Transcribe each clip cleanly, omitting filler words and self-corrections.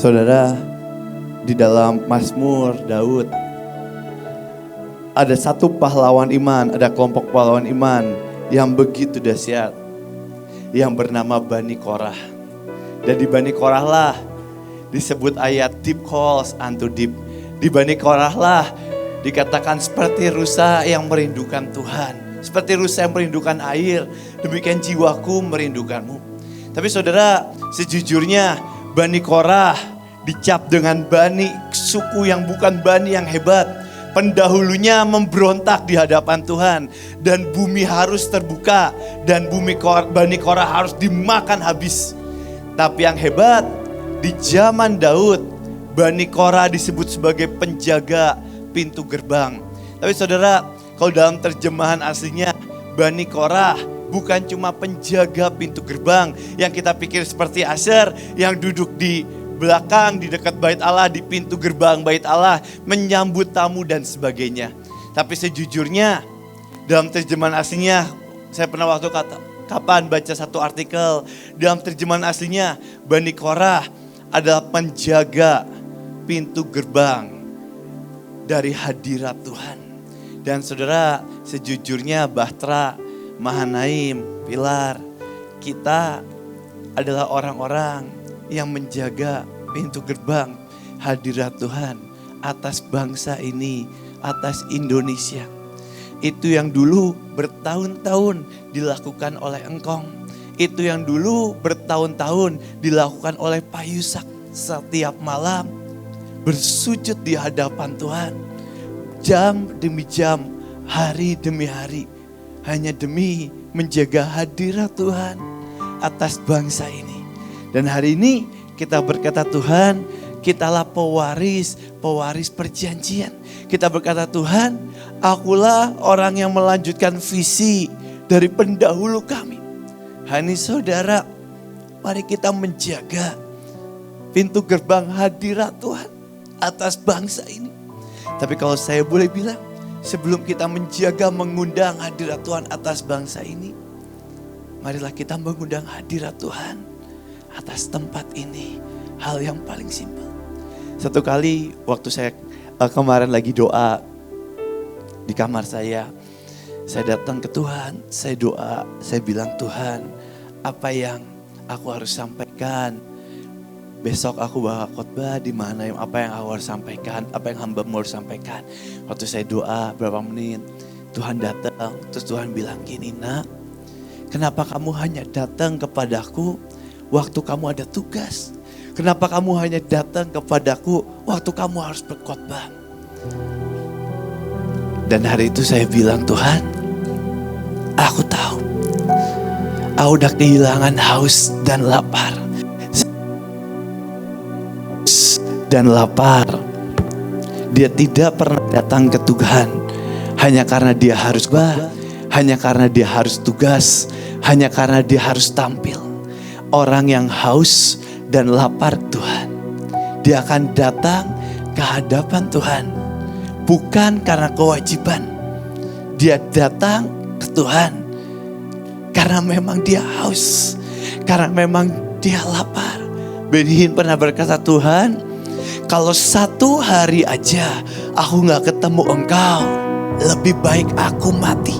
Saudara, di dalam Mazmur Daud ada satu pahlawan iman, ada kelompok pahlawan iman yang begitu dahsyat, yang bernama Bani Korah. Dan di Bani Korah lah disebut ayat deep calls unto deep. Di Bani Korah lah dikatakan seperti rusa yang merindukan Tuhan, seperti rusa yang merindukan air, demikian jiwaku merindukanmu. Tapi saudara, sejujurnya Bani Korah dicap dengan Bani, suku yang bukan Bani yang hebat. Pendahulunya memberontak di hadapan Tuhan dan bumi harus terbuka dan Bani Korah harus dimakan habis. Tapi yang hebat, di zaman Daud, Bani Korah disebut sebagai penjaga pintu gerbang. Tapi saudara, kalau dalam terjemahan aslinya, Bani Korah bukan cuma penjaga pintu gerbang yang kita pikir seperti Asher yang duduk di belakang di dekat bait Allah, di pintu gerbang bait Allah, menyambut tamu dan sebagainya. Tapi sejujurnya dalam terjemahan aslinya, saya pernah waktu kapan baca satu artikel, dalam terjemahan aslinya Bani Korah adalah penjaga pintu gerbang dari hadirat Tuhan. Dan saudara, sejujurnya Bahtera, Mahanaim, Pilar, kita adalah orang-orang yang menjaga pintu gerbang hadirat Tuhan atas bangsa ini, atas Indonesia. Itu yang dulu bertahun-tahun dilakukan oleh Engkong. Itu yang dulu bertahun-tahun dilakukan oleh Pak Yusak. Setiap malam bersujud di hadapan Tuhan, jam demi jam, hari demi hari, hanya demi menjaga hadirat Tuhan atas bangsa ini. Dan hari ini kita berkata, Tuhan, kitalah pewaris perjanjian. Kita berkata, Tuhan, akulah orang yang melanjutkan visi dari pendahulu kami. Hani saudara, mari kita menjaga pintu gerbang hadirat Tuhan atas bangsa ini. Tapi kalau saya boleh bilang, sebelum kita menjaga, mengundang hadirat Tuhan atas bangsa ini, marilah kita mengundang hadirat Tuhan atas tempat ini. Hal yang paling simpel. Satu kali waktu saya kemarin lagi doa di kamar saya datang ke Tuhan, saya doa, saya bilang, Tuhan, apa yang aku harus sampaikan? Besok aku bakal khotbah di mana, apa yang aku harus sampaikan, apa yang hamba-Mu harus sampaikan. Waktu saya doa berapa menit, Tuhan datang, terus Tuhan bilang gini, Nak, kenapa kamu hanya datang kepadaku waktu kamu ada tugas? Kenapa kamu hanya datang kepadaku waktu kamu harus berkhotbah? Dan hari itu saya bilang, Tuhan, aku tahu, aku udah kehilangan haus dan lapar. Dia tidak pernah datang ke Tuhan hanya karena dia harus hanya karena dia harus tugas, hanya karena dia harus tampil. Orang yang haus dan lapar Tuhan, dia akan datang ke hadapan Tuhan bukan karena kewajiban. Dia datang ke Tuhan karena memang dia haus, karena memang dia lapar. Ben Hinn pernah berkata, Tuhan, kalau satu hari aja aku gak ketemu Engkau, lebih baik aku mati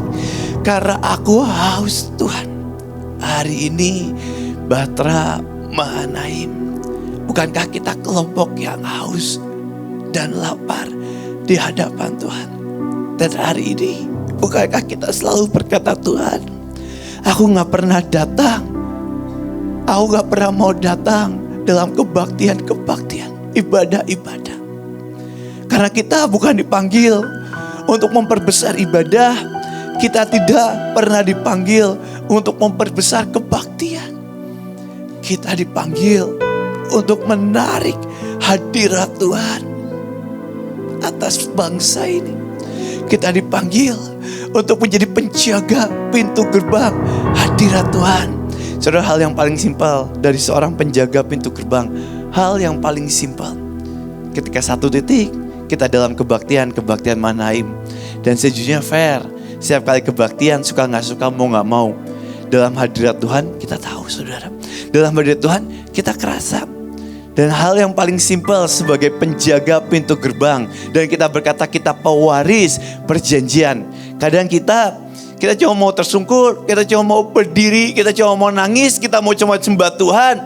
karena aku haus Tuhan. Hari ini Bahtera, Mahanaim, bukankah kita kelompok yang haus dan lapar di hadapan Tuhan? Dan hari ini bukankah kita selalu berkata, Tuhan, aku gak pernah datang, aku gak pernah mau datang dalam kebaktian-kebaktian, ibadah-ibadah. Karena kita bukan dipanggil untuk memperbesar ibadah, kita tidak pernah dipanggil untuk memperbesar kebaktian. Kita dipanggil untuk menarik hadirat Tuhan atas bangsa ini. Kita dipanggil untuk menjadi penjaga pintu gerbang hadirat Tuhan. Saudara, hal yang paling simpel dari seorang penjaga pintu gerbang, hal yang paling simpel, ketika satu titik kita dalam kebaktian Mahanaim. Dan sejujurnya fair, setiap kali kebaktian, suka gak suka, mau gak mau, dalam hadirat Tuhan kita tahu, saudara. Dalam hadirat Tuhan kita kerasa. Dan hal yang paling simpel sebagai penjaga pintu gerbang. Dan kita berkata kita pewaris perjanjian. Kadang kita cuma mau tersungkur, kita cuma mau berdiri, kita cuma mau nangis, kita mau cuma sembah Tuhan.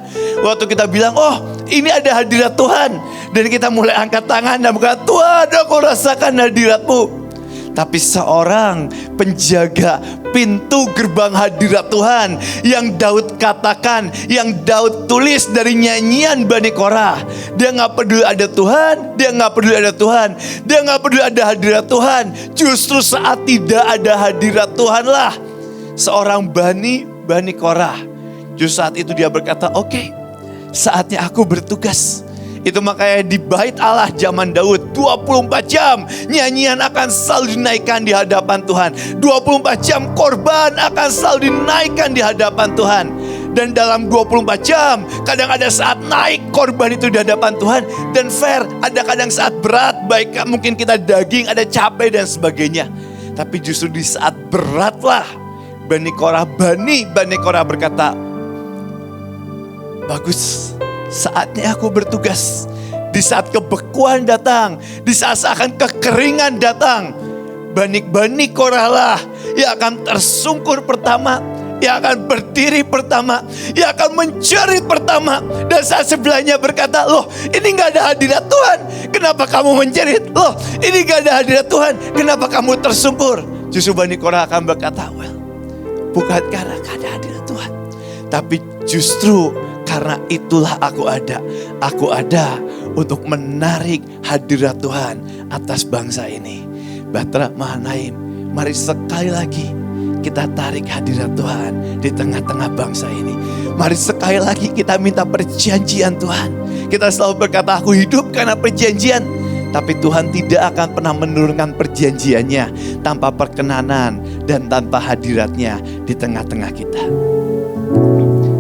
Waktu kita bilang, oh ini ada hadirat Tuhan. Dan kita mulai angkat tangan dan berkata, Tuhan aku rasakan hadirat-Mu. Tapi seorang penjaga pintu gerbang hadirat Tuhan yang Daud katakan, yang Daud tulis dari nyanyian Bani Korah. Dia gak peduli ada Tuhan, dia gak peduli ada Tuhan, dia gak peduli ada hadirat Tuhan. Justru saat tidak ada hadirat Tuhan lah seorang Bani Korah. Justru saat itu dia berkata, oke, saatnya aku bertugas. Itu makanya di bait Allah zaman Daud 24 jam nyanyian akan selalu dinaikkan di hadapan Tuhan. 24 jam korban akan selalu dinaikkan di hadapan Tuhan. Dan dalam 24 jam kadang ada saat naik korban itu di hadapan Tuhan. Dan fair, ada kadang saat berat, baik mungkin kita daging, ada capek dan sebagainya. Tapi justru di saat beratlah Bani Korah berkata, bagus, saatnya aku bertugas. Di saat kebekuan datang, di saat seakan kekeringan datang, Bani Korah lah yang akan tersungkur pertama, yang akan berdiri pertama, yang akan menjerit pertama. Dan saat sebelahnya berkata, loh ini gak ada hadirat Tuhan, kenapa kamu menjerit? Loh ini gak ada hadirat Tuhan, kenapa kamu tersungkur? Justru Bani Korah akan berkata, well, bukan karena gak ada hadirat Tuhan, tapi justru karena itulah aku ada. Aku ada untuk menarik hadirat Tuhan atas bangsa ini. Bahtera Mahanaim, mari sekali lagi kita tarik hadirat Tuhan di tengah-tengah bangsa ini. Mari sekali lagi kita minta perjanjian Tuhan. Kita selalu berkata, aku hidup karena perjanjian. Tapi Tuhan tidak akan pernah menurunkan perjanjiannya tanpa perkenanan dan tanpa hadiratnya di tengah-tengah kita.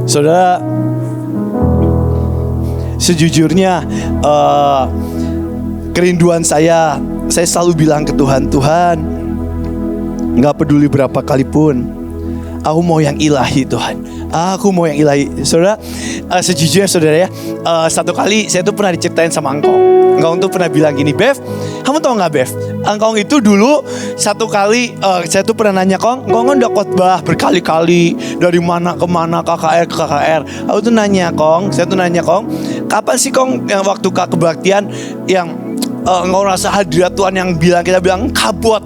Saudara, sejujurnya kerinduan saya selalu bilang ke Tuhan, Tuhan, gak peduli berapa kali pun, aku mau yang ilahi Tuhan. Aku mau yang ilahi. Saudara, sejujurnya saudara ya, satu kali saya tuh pernah diceritain sama Engkong. Engkong tuh pernah bilang gini, Bev, kamu tahu gak Bev? Engkong itu dulu satu kali, saya tuh pernah nanya Engkong kan udah khotbah berkali-kali dari mana ke mana, KKR ke KKR. Aku tuh nanya saya tuh nanya Kong, kapan sih Kong yang waktu kebaktian yang Engkong rasa hadirat Tuhan yang kita bilang kabut.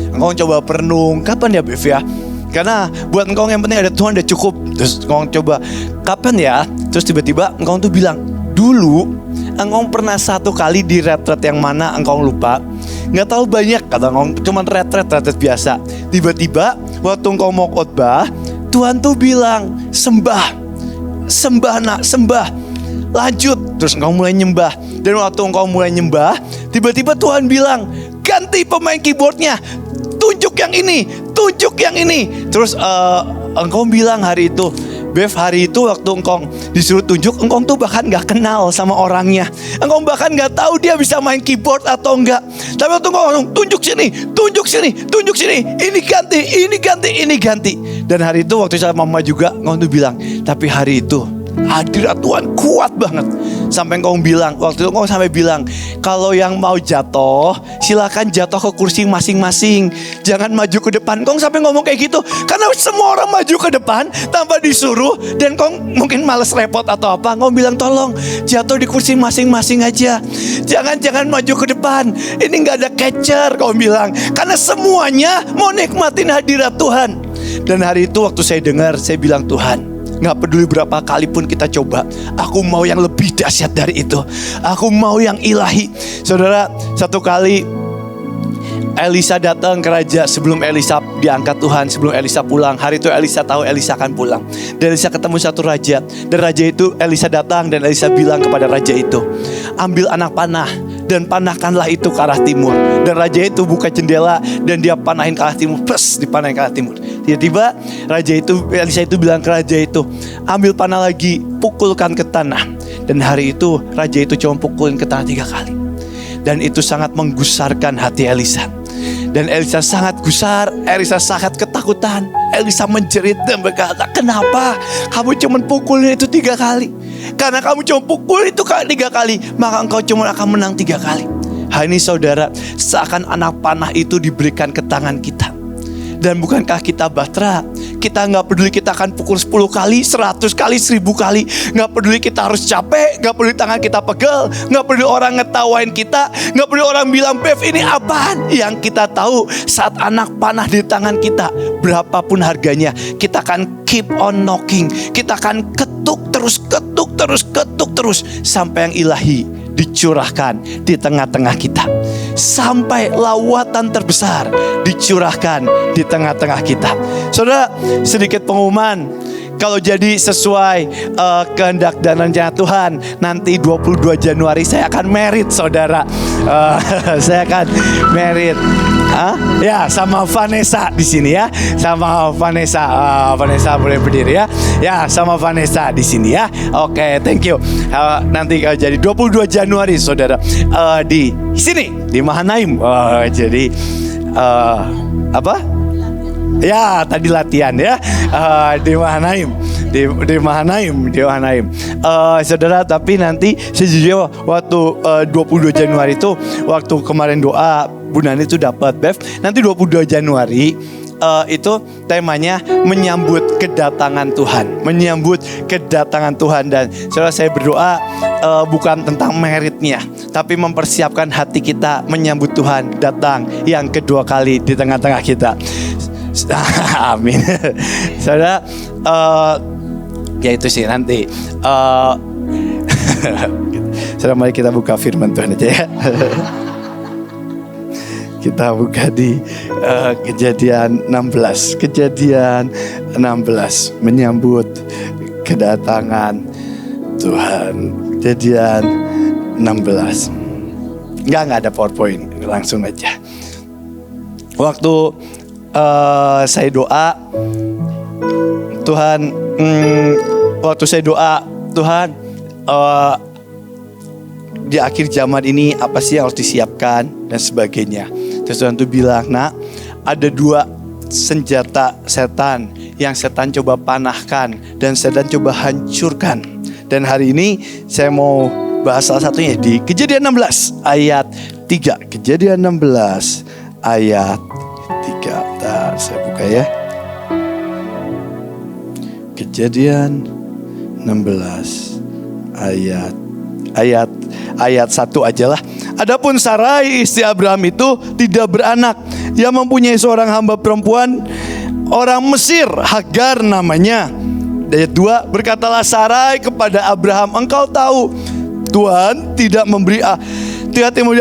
Engkong coba perenung, kapan ya Bev ya? Karena buat Engkong yang penting ada Tuhan udah cukup. Terus Engkong coba, kapan ya? Terus tiba-tiba Engkong tuh bilang, dulu Engkong pernah satu kali di retret yang mana Engkong lupa. Gak tahu banyak kata Engkong, cuman retret biasa. Tiba-tiba waktu Engkong mau khotbah, Tuhan tuh bilang, sembah nak, sembah. Lanjut, terus Engkong mulai nyembah. Dan waktu Engkong mulai nyembah, tiba-tiba Tuhan bilang, ganti pemain keyboardnya, tunjuk yang ini. Terus Engkong bilang hari itu, Bev, hari itu waktu Engkong disuruh tunjuk, Engkong tuh bahkan gak kenal sama orangnya. Engkong bahkan gak tahu dia bisa main keyboard atau enggak. Tapi waktu Engkong tunjuk sini, ini ganti. Dan hari itu waktu saya mama juga, Engkong tuh bilang, tapi hari itu hadirat Tuhan kuat banget. Sampai Engkong bilang, waktu itu Engkong sampai bilang, kalau yang mau jatuh, silakan jatuh ke kursi masing-masing, jangan maju ke depan. Engkong sampai ngomong kayak gitu, karena semua orang maju ke depan tanpa disuruh. Dan Engkong mungkin males repot atau apa, Engkong bilang tolong jatuh di kursi masing-masing aja, jangan maju ke depan. Ini gak ada catcher, Engkong bilang, karena semuanya mau nikmatin hadirat Tuhan. Dan hari itu waktu saya dengar, saya bilang, Tuhan, gak peduli berapa kali pun kita coba, aku mau yang lebih dahsyat dari itu. Aku mau yang ilahi. Saudara, satu kali Elisa datang ke raja sebelum Elisa diangkat Tuhan, sebelum Elisa pulang. Hari itu Elisa tahu Elisa akan pulang. Dan Elisa ketemu satu raja. Dan raja itu, Elisa datang dan Elisa bilang kepada raja itu, ambil anak panah dan panahkanlah itu ke arah timur. Dan raja itu buka jendela dan dia panahin ke arah timur. Plus dipanahin ke arah timur. Tiba-tiba Elisa itu bilang ke raja itu, ambil panah lagi, pukulkan ke tanah. Dan hari itu raja itu cuma pukulin ke tanah 3 kali. Dan itu sangat menggusarkan hati Elisa. Dan Elisa sangat gusar, Elisa sangat ketakutan, Elisa menjerit dan berkata, kenapa kamu cuma pukulnya itu 3 kali? Karena kamu cuma pukul itu 3 kali, maka engkau cuma akan menang 3 kali. Hai ini saudara, seakan anak panah itu diberikan ke tangan kita. Dan bukankah kita batra? Kita gak peduli kita akan pukul 10 kali, 100 kali, 1000 kali. Gak peduli kita harus capek, gak peduli tangan kita pegel, gak peduli orang ngetawain kita, gak peduli orang bilang, Bev ini apaan? Yang kita tahu saat anak panah di tangan kita, berapapun harganya, kita akan keep on knocking. Kita akan ketuk terus sampai yang ilahi dicurahkan di tengah-tengah kita. Sampai lawatan terbesar dicurahkan di tengah-tengah kita. Saudara, sedikit pengumuman. Kalau jadi sesuai kehendak dan rencana Tuhan, nanti 22 Januari saya akan merit, saudara. Saya akan merit. Ya, sama Vanessa di sini ya. Sama Vanessa. Vanessa boleh berdiri ya. Ya, sama Vanessa di sini ya. Oke, thank you. Nanti jadi 22 Januari, saudara. Di sini, di Mahanaim. Jadi apa? Ya, tadi latihan ya. Di Mahanaim. Di Mahanaim. Saudara, tapi nanti sejujurnya waktu 22 Januari itu, waktu kemarin doa Bu Nani itu dapat Bev. Nanti 22 Januari itu temanya menyambut kedatangan Tuhan. Menyambut kedatangan Tuhan. Dan saudara, saya berdoa bukan tentang meritnya, tapi mempersiapkan hati kita menyambut Tuhan datang yang kedua kali di tengah-tengah kita. Amin. Saudara, ya itu sih nanti. Saudara, mari kita buka firman Tuhan aja ya. Kita buka di Kejadian 16. Kejadian 16 menyambut kedatangan Tuhan. Kejadian 16. Enggak ada PowerPoint, langsung aja. Waktu saya doa, Tuhan, Tuhan, di akhir zaman ini apa sih yang harus disiapkan dan sebagainya. Terus Tuhan tuh bilang, nak, ada 2 senjata setan yang setan coba panahkan dan setan coba hancurkan. Dan hari ini saya mau bahas salah satunya di Kejadian 16 ayat 3. Kejadian 16 ayat 3. Bentar, saya buka ya. Kejadian 16 ayat 1 ajalah. Adapun Sarai istri Abraham itu tidak beranak. Ia mempunyai seorang hamba perempuan orang Mesir, Hagar namanya. Ayat 2, berkatalah Sarai kepada Abraham, engkau tahu Tuhan tidak memberi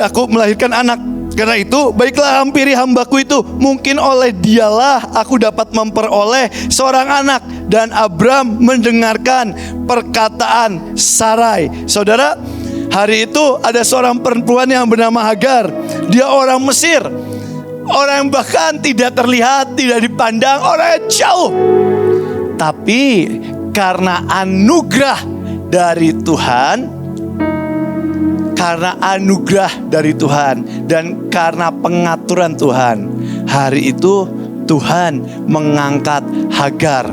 aku melahirkan anak. Karena itu, baiklah hampiri hambaku itu. Mungkin oleh dialah aku dapat memperoleh seorang anak. Dan Abram mendengarkan perkataan Sarai. Saudara, hari itu ada seorang perempuan yang bernama Hagar. Dia orang Mesir. Orang yang bahkan tidak terlihat, tidak dipandang, orang yang jauh. Tapi karena anugerah dari Tuhan, dan karena pengaturan Tuhan, hari itu Tuhan mengangkat Hagar.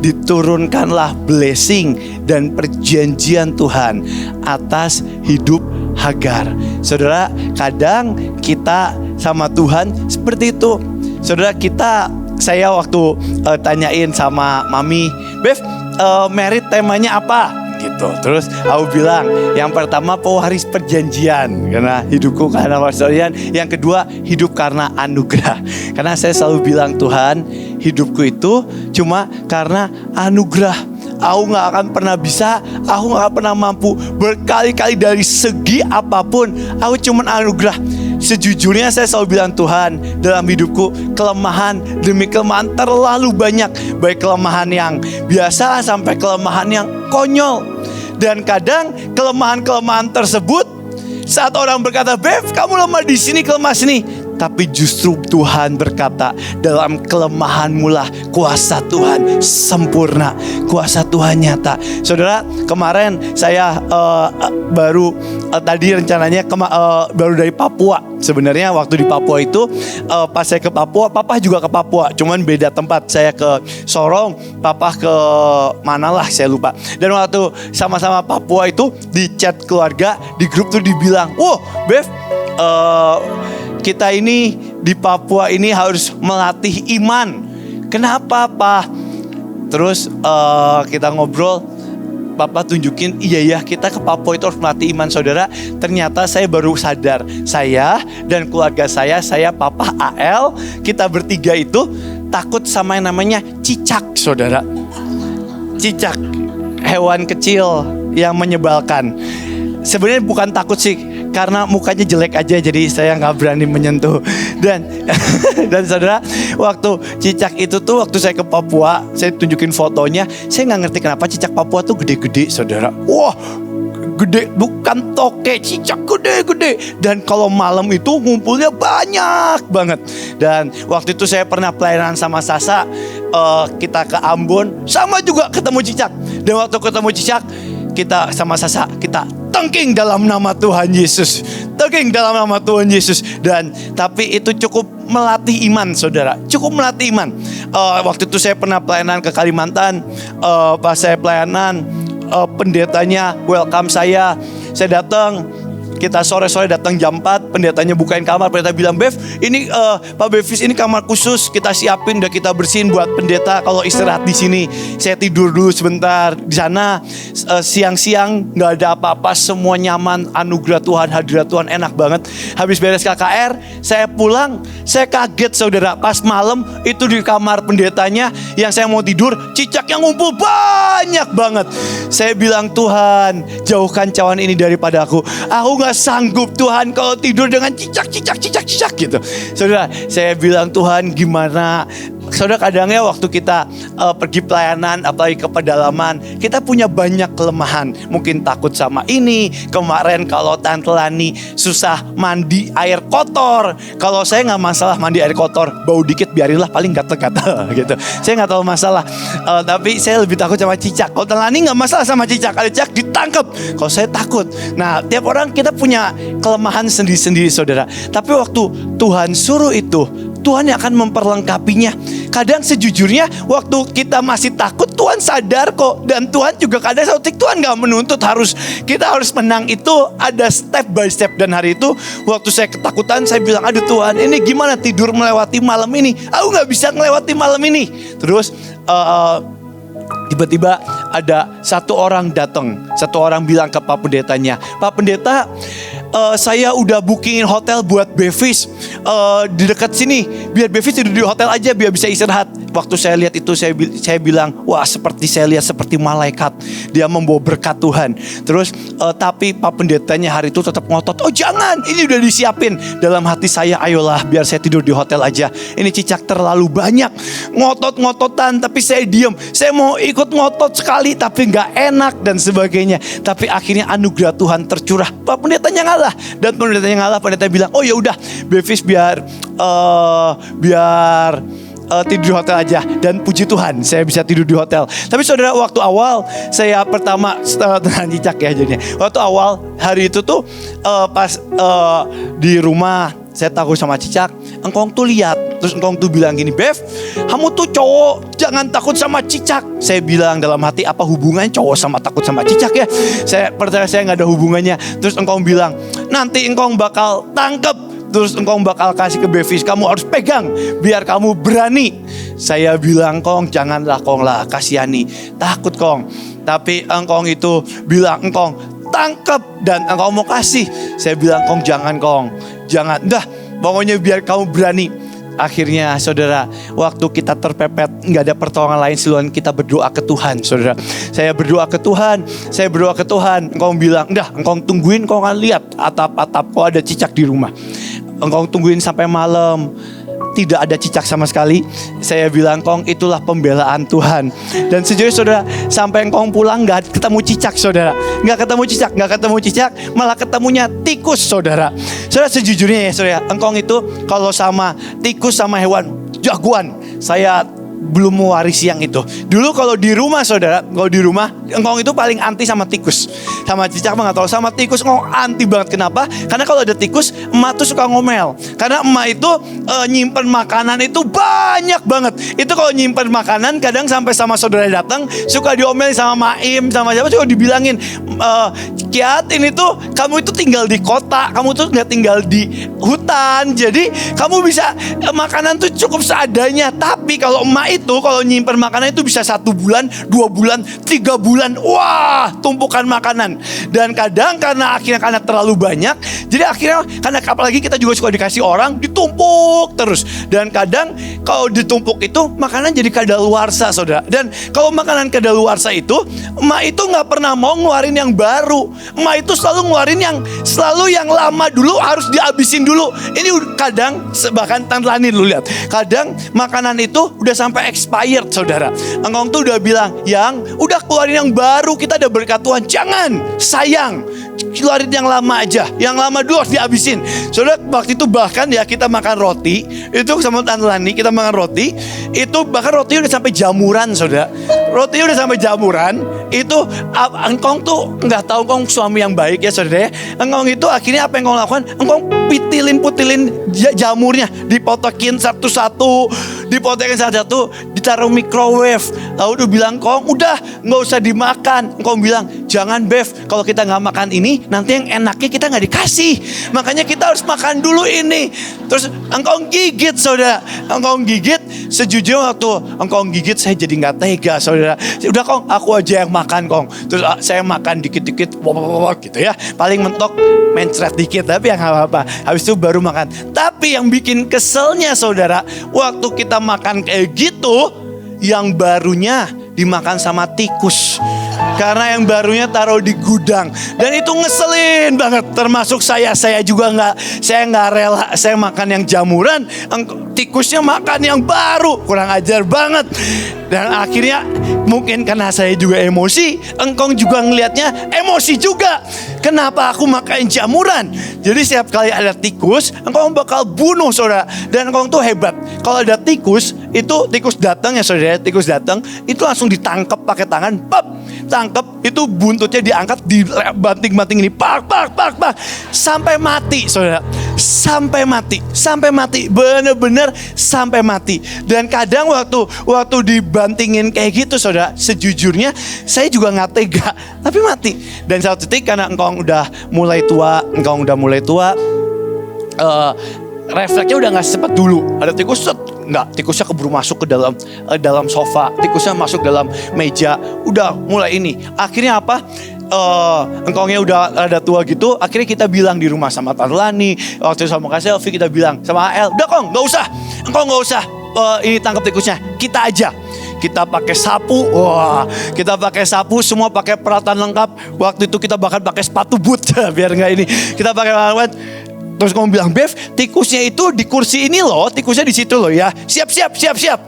Diturunkanlah blessing dan perjanjian Tuhan atas hidup Hagar. Saudara, kadang kita sama Tuhan seperti itu. Saudara, saya waktu tanyain sama Mami, Bev, merit temanya apa? Gitu. Terus aku bilang, yang pertama pewaris perjanjian, karena hidupku karena perjanjian. Yang kedua, hidup karena anugerah. Karena saya selalu bilang, Tuhan, hidupku itu cuma karena anugerah. Aku gak akan pernah bisa, aku gak akan pernah mampu. Berkali-kali dari segi apapun, aku cuma anugerah. Sejujurnya saya selalu bilang, Tuhan, dalam hidupku kelemahan demi kelemahan terlalu banyak. Baik kelemahan yang biasa sampai kelemahan yang konyol. Dan kadang kelemahan-kelemahan tersebut, saat orang berkata, Bev, kamu lemah di sini, kelemah sini, Tapi justru Tuhan berkata, dalam kelemahanmu lah kuasa Tuhan sempurna, kuasa Tuhan nyata. Saudara, kemarin saya baru tadi rencananya baru dari Papua. Sebenarnya waktu di Papua itu pas saya ke Papua, Papa juga ke Papua, cuman beda tempat. Saya ke Sorong, Papa ke mana lah saya lupa. Dan waktu sama-sama Papua itu di chat keluarga, di grup tuh dibilang, Bev, kita ini di Papua ini harus melatih iman. Kenapa, Pak? Terus kita ngobrol, Papa tunjukin, iya kita ke Papua itu harus melatih iman. Saudara, ternyata saya baru sadar, saya dan keluarga saya, Papa, AL, kita bertiga itu takut sama yang namanya cicak, saudara. Cicak, hewan kecil yang menyebalkan. Sebenarnya bukan takut sih, karena mukanya jelek aja, jadi saya nggak berani menyentuh. Dan saudara, waktu cicak itu tuh, waktu saya ke Papua, saya tunjukin fotonya, saya nggak ngerti kenapa cicak Papua tuh gede-gede, saudara. Wah, gede, bukan toke, cicak gede-gede. Dan kalau malam itu ngumpulnya banyak banget. Dan waktu itu saya pernah pelayanan sama Sasa, kita ke Ambon, sama juga ketemu cicak. Dan waktu ketemu cicak, kita sama Sasa, kita tengking dalam nama Tuhan Yesus. Tengking dalam nama Tuhan Yesus. Dan tapi itu cukup melatih iman, saudara. Cukup melatih iman. Waktu itu saya pernah pelayanan ke Kalimantan. Pas saya pelayanan, pendetanya welcome saya datang. Kita sore-sore datang jam 4, pendetanya bukain kamar, pendeta bilang, Bev, ini Pak Bevis, ini kamar khusus kita siapin, udah kita bersihin buat pendeta kalau istirahat di sini. Saya tidur dulu sebentar di sana. Siang-siang nggak ada apa-apa, semua nyaman, anugerah Tuhan, hadirat Tuhan enak banget. Habis beres KKR, saya pulang, saya kaget, saudara. Pas malam itu di kamar pendetanya yang saya mau tidur, cicak yang ngumpul banyak banget. Saya bilang, Tuhan, jauhkan cawan ini daripada aku. Aku nggak sanggup, Tuhan, kalau tidur dengan cicak gitu. Saudara, saya bilang, Tuhan, gimana? Saudara, kadangnya waktu kita pergi pelayanan, apalagi ke pedalaman, kita punya banyak kelemahan. Mungkin takut sama ini. Kemarin kalau Tante Lani susah mandi air kotor. Kalau saya nggak masalah mandi air kotor, bau dikit biarinlah, paling gatel-gatel gitu. Saya nggak tahu masalah. Tapi saya lebih takut sama cicak. Kalau Tante Lani nggak masalah sama cicak, ada cicak ditangkap. Kalau saya takut. Nah, tiap orang kita punya kelemahan sendiri-sendiri, saudara. Tapi waktu Tuhan suruh itu, Tuhan yang akan memperlengkapinya. Kadang sejujurnya waktu kita masih takut, Tuhan sadar kok. Dan Tuhan juga kadang satu titik Tuhan gak menuntut kita harus menang, itu ada step by step. Dan hari itu waktu saya ketakutan, saya bilang, aduh Tuhan, ini gimana tidur melewati malam ini? Aku gak bisa melewati malam ini. Terus tiba-tiba ada satu orang datang. Satu orang bilang ke Pak Pendetanya, Pak Pendeta, saya udah bookingin hotel buat Bevis di dekat sini. Biar Bevis tidur di hotel aja, biar bisa istirahat. Waktu saya lihat itu, saya bilang, wah, seperti saya lihat seperti malaikat. Dia membawa berkat Tuhan. Terus tapi Pak Pendetanya hari itu tetap ngotot, oh jangan, ini udah disiapin. Dalam hati saya, ayolah biar saya tidur di hotel aja. Ini cicak terlalu banyak. Ngotot-ngototan, tapi saya diam. Saya mau ikut ngotot sekali, tapi gak enak dan sebagainya. Tapi akhirnya anugerah Tuhan tercurah. Pak Pendetanya ngalah. Dan pendetanya ngalah, pendeta bilang, oh ya udah, Bevis biar tidur di hotel aja. Dan puji Tuhan, saya bisa tidur di hotel. Tapi saudara, waktu awal saya pertama setelah cicak ya jadinya. Waktu awal hari itu tuh pas di rumah saya takut sama cicak. Engkong tuh lihat, terus engkong tuh bilang gini, Bev, kamu tuh cowok, jangan takut sama cicak. Saya bilang dalam hati, apa hubungannya cowok sama takut sama cicak ya? Saya percaya saya nggak ada hubungannya. Terus engkong bilang, nanti engkong bakal tangkep. Terus engkong bakal kasih ke Bevis, kamu harus pegang biar kamu berani. Saya bilang, Kong, janganlah Kong lah, kasihani, takut Kong. Tapi engkong itu bilang, engkong tangkap dan engkong mau kasih. Saya bilang, Kong, jangan Kong, jangan. Dah, pokoknya biar kamu berani. Akhirnya saudara, waktu kita terpepet, gak ada pertolongan lain selain kita berdoa ke Tuhan, saudara. Saya berdoa ke Tuhan. Engkau bilang, dah, engkau tungguin, kau akan lihat atap-atap kau ada cicak di rumah. Engkau tungguin sampai malam, tidak ada cicak sama sekali. Saya bilang, Kong, itulah pembelaan Tuhan. Dan sejujurnya saudara, Sampai engkong pulang gak ketemu cicak saudara. Gak ketemu cicak, malah ketemunya tikus saudara. Saudara sejujurnya ya saudara, engkong itu kalau sama tikus sama hewan jagoan, saya belum mewarisi yang itu. Dulu kalau di rumah saudara, engkong itu paling anti sama tikus. Sama cicak mah gak tahu, sama tikus engkong anti banget. Kenapa? Karena kalau ada tikus, emak tuh suka ngomel. Karena emak itu nyimpen makanan itu banyak banget. Itu kalau nyimpen makanan kadang sampai sama saudara datang suka diomelin sama Maim, sama siapa suka dibilangin, Kiat ini tuh kamu itu tinggal di kota, kamu tuh gak tinggal di hutan. Jadi kamu bisa makanan tuh cukup seadanya. Tapi kalau emak itu kalau nyimpen makanan itu bisa 1 bulan, 2 bulan, 3 bulan. Wah, tumpukan makanan. Dan kadang karena terlalu banyak, jadi akhirnya karena apalagi kita juga suka dikasih orang, ditumpuk terus. Dan kadang kalau ditumpuk itu makanan jadi kadaluarsa saudara. Dan kalau makanan kadaluarsa itu, emak itu gak pernah mau ngeluarin yang baru. Emak itu selalu ngeluarin yang lama dulu, harus dihabisin dulu. Ini kadang bahkan Tante Lani lu lihat, kadang makanan itu udah sampai expired saudara. Engkong tuh udah bilang, yang udah keluarin yang baru, kita udah berkat Tuhan. Jangan, sayang, keluarin yang lama aja. Yang lama dulu harus dihabisin. Saudara, waktu itu bahkan ya kita makan roti, itu sama Tante Lani kita makan roti, itu bahkan roti udah sampai jamuran saudara. Roti udah sampai jamuran, itu engkong tuh nggak tahu engkong suami yang baik ya saudara. Engkong itu akhirnya apa yang engkong lakukan? Engkong putilin jamurnya, dipotokin satu-satu, ditaruh microwave. Lalu dia bilang, Kong udah nggak usah dimakan. Engkong bilang, jangan Bev, kalau kita nggak makan ini nanti yang enaknya kita nggak dikasih. Makanya kita harus makan dulu ini. Terus engkong gigit saudara, engkong gigit. Sejujurnya waktu engkong gigit saya jadi nggak tega saudara. Udah Kong, aku aja yang makan Kong. Terus saya makan dikit-dikit gitu ya. Paling mentok mencret dikit, tapi yang nggak apa-apa. Habis itu baru makan. Tapi yang bikin keselnya saudara, waktu kita makan kayak gitu, yang barunya dimakan sama tikus. Karena yang barunya taruh di gudang. Dan itu ngeselin banget. Termasuk saya juga nggak rela. Saya makan yang jamuran, tikusnya makan yang baru. Kurang ajar banget. Dan akhirnya mungkin karena saya juga emosi, engkong juga ngelihatnya emosi juga. Kenapa aku makan jamuran? Jadi setiap kali ada tikus, engkong bakal bunuh saudara. Dan engkong tuh hebat. Kalau ada tikus, itu tikus datang ya saudara, tikus datang, itu langsung ditangkap pakai tangan, pap, tangkap, itu buntutnya diangkat, dibanting-banting ini, pak, sampai mati saudara. Sampai mati, bener-bener sampai mati. Dan kadang waktu dibantingin kayak gitu saudara, sejujurnya saya juga nggak tega, tapi mati. Dan satu titik karena engkong udah mulai tua, refleksnya udah nggak secepat dulu. Ada tikus, tikusnya keburu masuk ke dalam sofa, tikusnya masuk dalam meja, udah mulai ini. Akhirnya apa? Engkongnya udah ada tua gitu. Akhirnya kita bilang di rumah sama Tante Lani, waktu sama Kak Selvi kita bilang sama AL, udah Kong, engkong nggak usah ini tangkap tikusnya, kita aja. Kita pakai sapu, semua pakai peralatan lengkap. Waktu itu kita bahkan pakai sepatu boot biar nggak ini. Kita pakai peralatan. Terus kamu bilang, Bev, tikusnya itu di kursi ini loh, tikusnya di situ loh ya. Siap.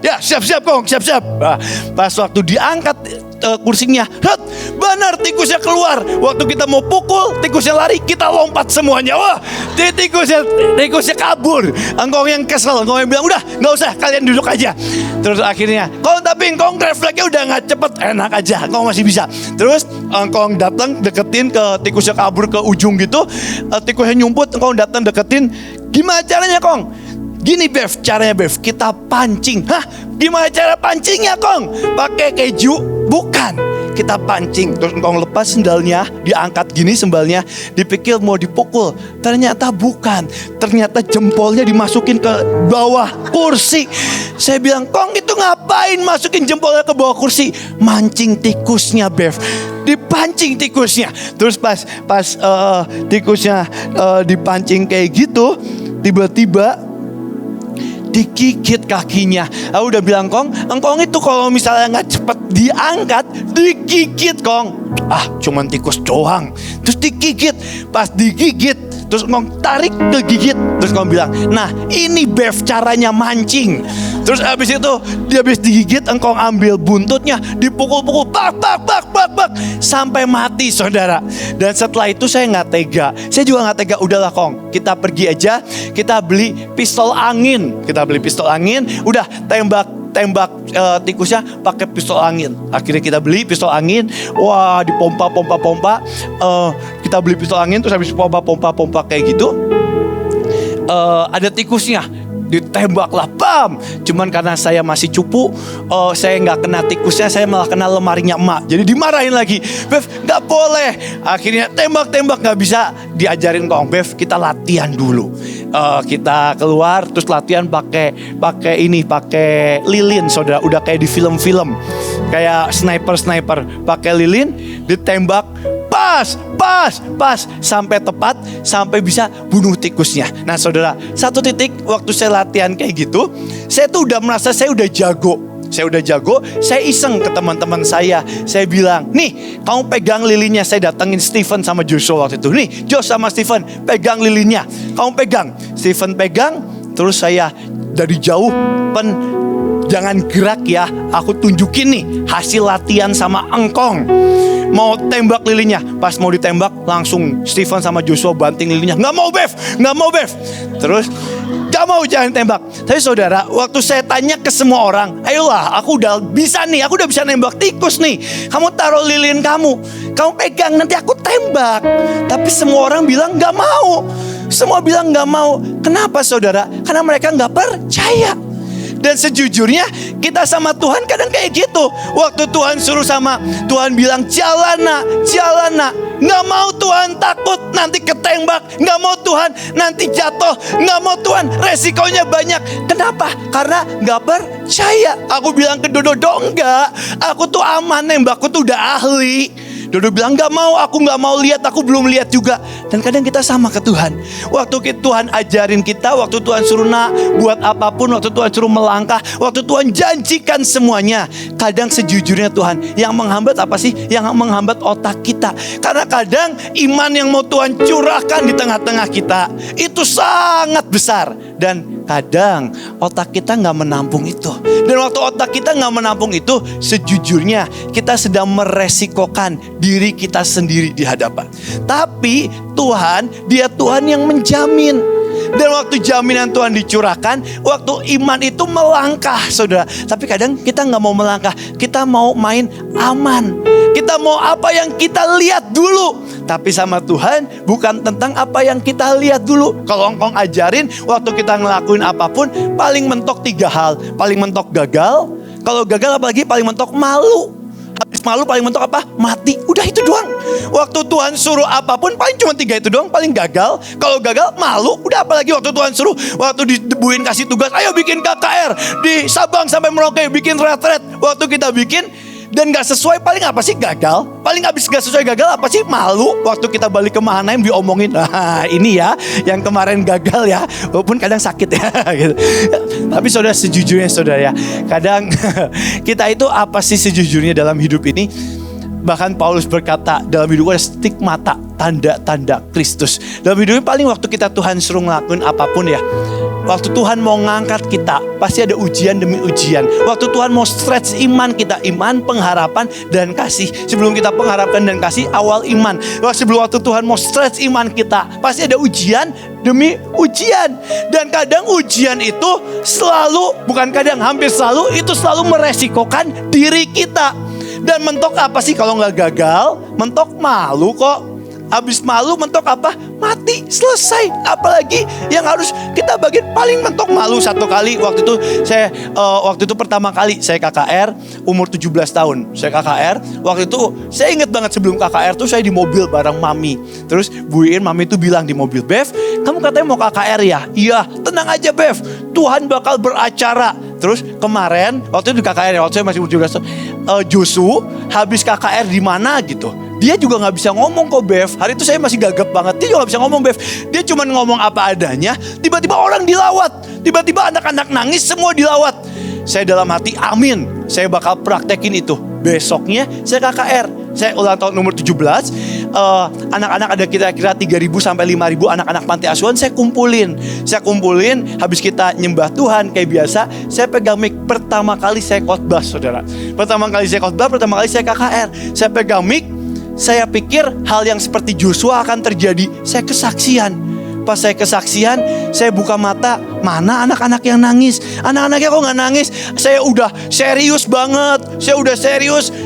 Ya, siap Kong, siap. Nah, pas waktu diangkat kursinya, benar tikusnya keluar. Waktu kita mau pukul, tikusnya lari, kita lompat semuanya. Wah, tikusnya kabur. Engkong yang kesel, engkong yang bilang, udah nggak usah, kalian duduk aja. Terus akhirnya, tapi engkong refleksnya udah nggak cepet, enak aja, engkong masih bisa. Terus engkong datang deketin ke tikusnya kabur ke ujung gitu, tikusnya nyumput, engkong datang deketin. Gimana caranya Kong? Gini Bev, caranya Bev, kita pancing. Hah? Gimana cara pancingnya Kong? Pakai keju? Bukan. Kita pancing. Terus engkong lepas sendalnya, diangkat gini sembalnya, dipikir mau dipukul. Ternyata bukan. Ternyata jempolnya dimasukin ke bawah kursi. Saya bilang, Kong itu ngapain masukin jempolnya ke bawah kursi? Mancing tikusnya Bev. Dipancing tikusnya. Terus pas tikusnya dipancing kayak gitu, tiba-tiba digigit kakinya. Aku udah bilang, Kong, engkong itu kalau misalnya nggak cepet diangkat, digigit Kong. Cuman tikus doang. Terus digigit. Pas digigit, Terus Ngkong tarik kegigit. Terus Ngkong bilang, nah ini Bev caranya mancing. Terus habis itu dia habis digigit, Ngkong ambil buntutnya, dipukul-pukul, bak sampai mati saudara. Dan setelah itu saya nggak tega. Saya juga nggak tega. Udahlah Kong, kita pergi aja. Kita beli pistol angin. Udah tembak tikusnya pakai pistol angin. Akhirnya kita beli pistol angin. Wah, dipompa. Kita beli pistol angin, terus habis pompa kayak gitu. Ada tikusnya, ditembaklah, bam. Cuman karena saya masih cupu, saya nggak kena tikusnya, saya malah kena lemarinya emak. Jadi dimarahin lagi, Bev nggak boleh. Akhirnya tembak nggak bisa. Diajarin Kong, Bev kita latihan dulu. Kita keluar terus latihan pakai lilin, saudara. Udah kayak di film-film, kayak sniper pakai lilin, ditembak pas sampai tepat, sampai bisa bunuh tikusnya. Nah saudara, satu titik waktu saya latihan kayak gitu, saya tuh udah merasa saya udah jago. Saya iseng ke teman-teman saya bilang, nih kamu pegang lilinnya. Saya datengin Stephen sama Joshua waktu itu. Nih Josh sama Stephen, pegang lilinnya, kamu pegang. Stephen pegang, terus saya dari jauh, jangan gerak ya, aku tunjukin nih hasil latihan sama Ngkong. Mau tembak lilinnya, pas mau ditembak langsung Stephen sama Joshua banting lilinnya. Nggak mau Bev. Terus gak mau, jangan tembak. Tapi saudara, waktu saya tanya ke semua orang, ayolah aku udah bisa nembak tikus nih. Kamu taruh lilin kamu pegang, nanti aku tembak. Tapi semua orang bilang gak mau. Semua bilang gak mau. Kenapa saudara? Karena mereka gak percaya. Dan sejujurnya kita sama Tuhan kadang kayak gitu. Waktu Tuhan Tuhan bilang jalan nak. Nggak mau Tuhan, takut nanti ketembak. Nggak mau Tuhan, nanti jatuh. Nggak mau Tuhan, resikonya banyak. Kenapa? Karena nggak percaya. Aku bilang ke Dodo, enggak, aku tuh aman, nembakku tuh udah ahli. Dodo bilang aku nggak mau lihat, aku belum lihat juga. Dan kadang kita sama ke Tuhan. Waktu Tuhan ajarin kita, waktu Tuhan suruh buat apapun, waktu Tuhan suruh melangkah, waktu Tuhan janjikan semuanya, kadang sejujurnya Tuhan yang menghambat apa sih? Yang menghambat otak kita. Karena kadang iman yang mau Tuhan curahkan di tengah-tengah kita itu sangat besar. Dan kadang otak kita gak menampung itu. Dan waktu otak kita gak menampung itu, sejujurnya kita sedang meresikokan diri kita sendiri di hadapan. Tapi Tuhan, Dia Tuhan yang menjamin. Dan waktu jaminan Tuhan dicurahkan, waktu iman itu melangkah saudara. Tapi kadang kita gak mau melangkah, kita mau main aman. Kita mau apa yang kita lihat dulu. Tapi sama Tuhan bukan tentang apa yang kita lihat dulu. Kalau Ngkong ajarin, waktu kita ngelakuin apapun, paling mentok 3 hal. Paling mentok gagal. Kalau gagal apalagi paling mentok malu. Habis malu paling mentok apa? Mati. Udah itu doang. Waktu Tuhan suruh apapun paling cuma 3 itu doang. Paling gagal. Kalau gagal malu. Udah apalagi waktu Tuhan suruh, waktu dibuin kasih tugas, ayo bikin KKR di Sabang sampai Merauke, bikin retret. Waktu kita bikin dan gak sesuai, paling apa sih? Gagal. Paling habis gak sesuai gagal apa sih? Malu. Waktu kita balik ke Mahanaim diomongin, nah ini ya yang kemarin gagal ya. Walaupun kadang sakit ya gitu. Tapi saudara, sejujurnya saudara ya, kadang kita itu apa sih sejujurnya dalam hidup ini? Bahkan Paulus berkata, dalam hidup ada stigmata, tanda-tanda Kristus. Dalam hidup ini paling waktu kita Tuhan suruh ngelakuin apapun ya, waktu Tuhan mau ngangkat kita, pasti ada ujian demi ujian. Waktu Tuhan mau stretch iman kita, iman, pengharapan, dan kasih. Sebelum kita pengharapan dan kasih, awal iman. Waktu Tuhan mau stretch iman kita, pasti ada ujian demi ujian. Dan kadang ujian itu selalu, bukan kadang, hampir selalu, itu selalu meresikokan diri kita. Dan mentok apa sih kalau nggak gagal? Mentok malu kok. Habis malu mentok apa? Mati, selesai. Apalagi yang harus kita bagian paling mentok malu satu kali. Waktu itu pertama kali saya KKR umur 17 tahun. Saya KKR. Waktu itu saya ingat banget, sebelum KKR tuh saya di mobil bareng Mami. Terus Mami tuh bilang di mobil, Bev, kamu katanya mau KKR ya? Iya, tenang aja Bev, Tuhan bakal beracara. Terus kemarin waktu itu di KKR, waktu saya masih umur 17 tahun, Josu habis KKR di mana gitu. Dia juga gak bisa ngomong kok Bev. Hari itu saya masih gagap banget. Dia juga gak bisa ngomong Bev. Dia cuma ngomong apa adanya. Tiba-tiba orang dilawat. Tiba-tiba anak-anak nangis, semua dilawat. Saya dalam hati, amin, saya bakal praktekin itu. Besoknya saya KKR. saya ulang tahun nomor 17, anak-anak ada kira-kira 3.000 sampai 5.000 anak-anak panti asuhan saya kumpulin, habis kita nyembah Tuhan kayak biasa, saya pegang mic. Pertama kali saya khotbah, saudara. Pertama kali saya KKR, saya pegang mic. Saya pikir hal yang seperti Joshua akan terjadi. Saya kesaksian. Pas saya kesaksian, saya buka mata, mana anak-anak yang nangis? Anak-anaknya kok gak nangis? Saya udah serius banget.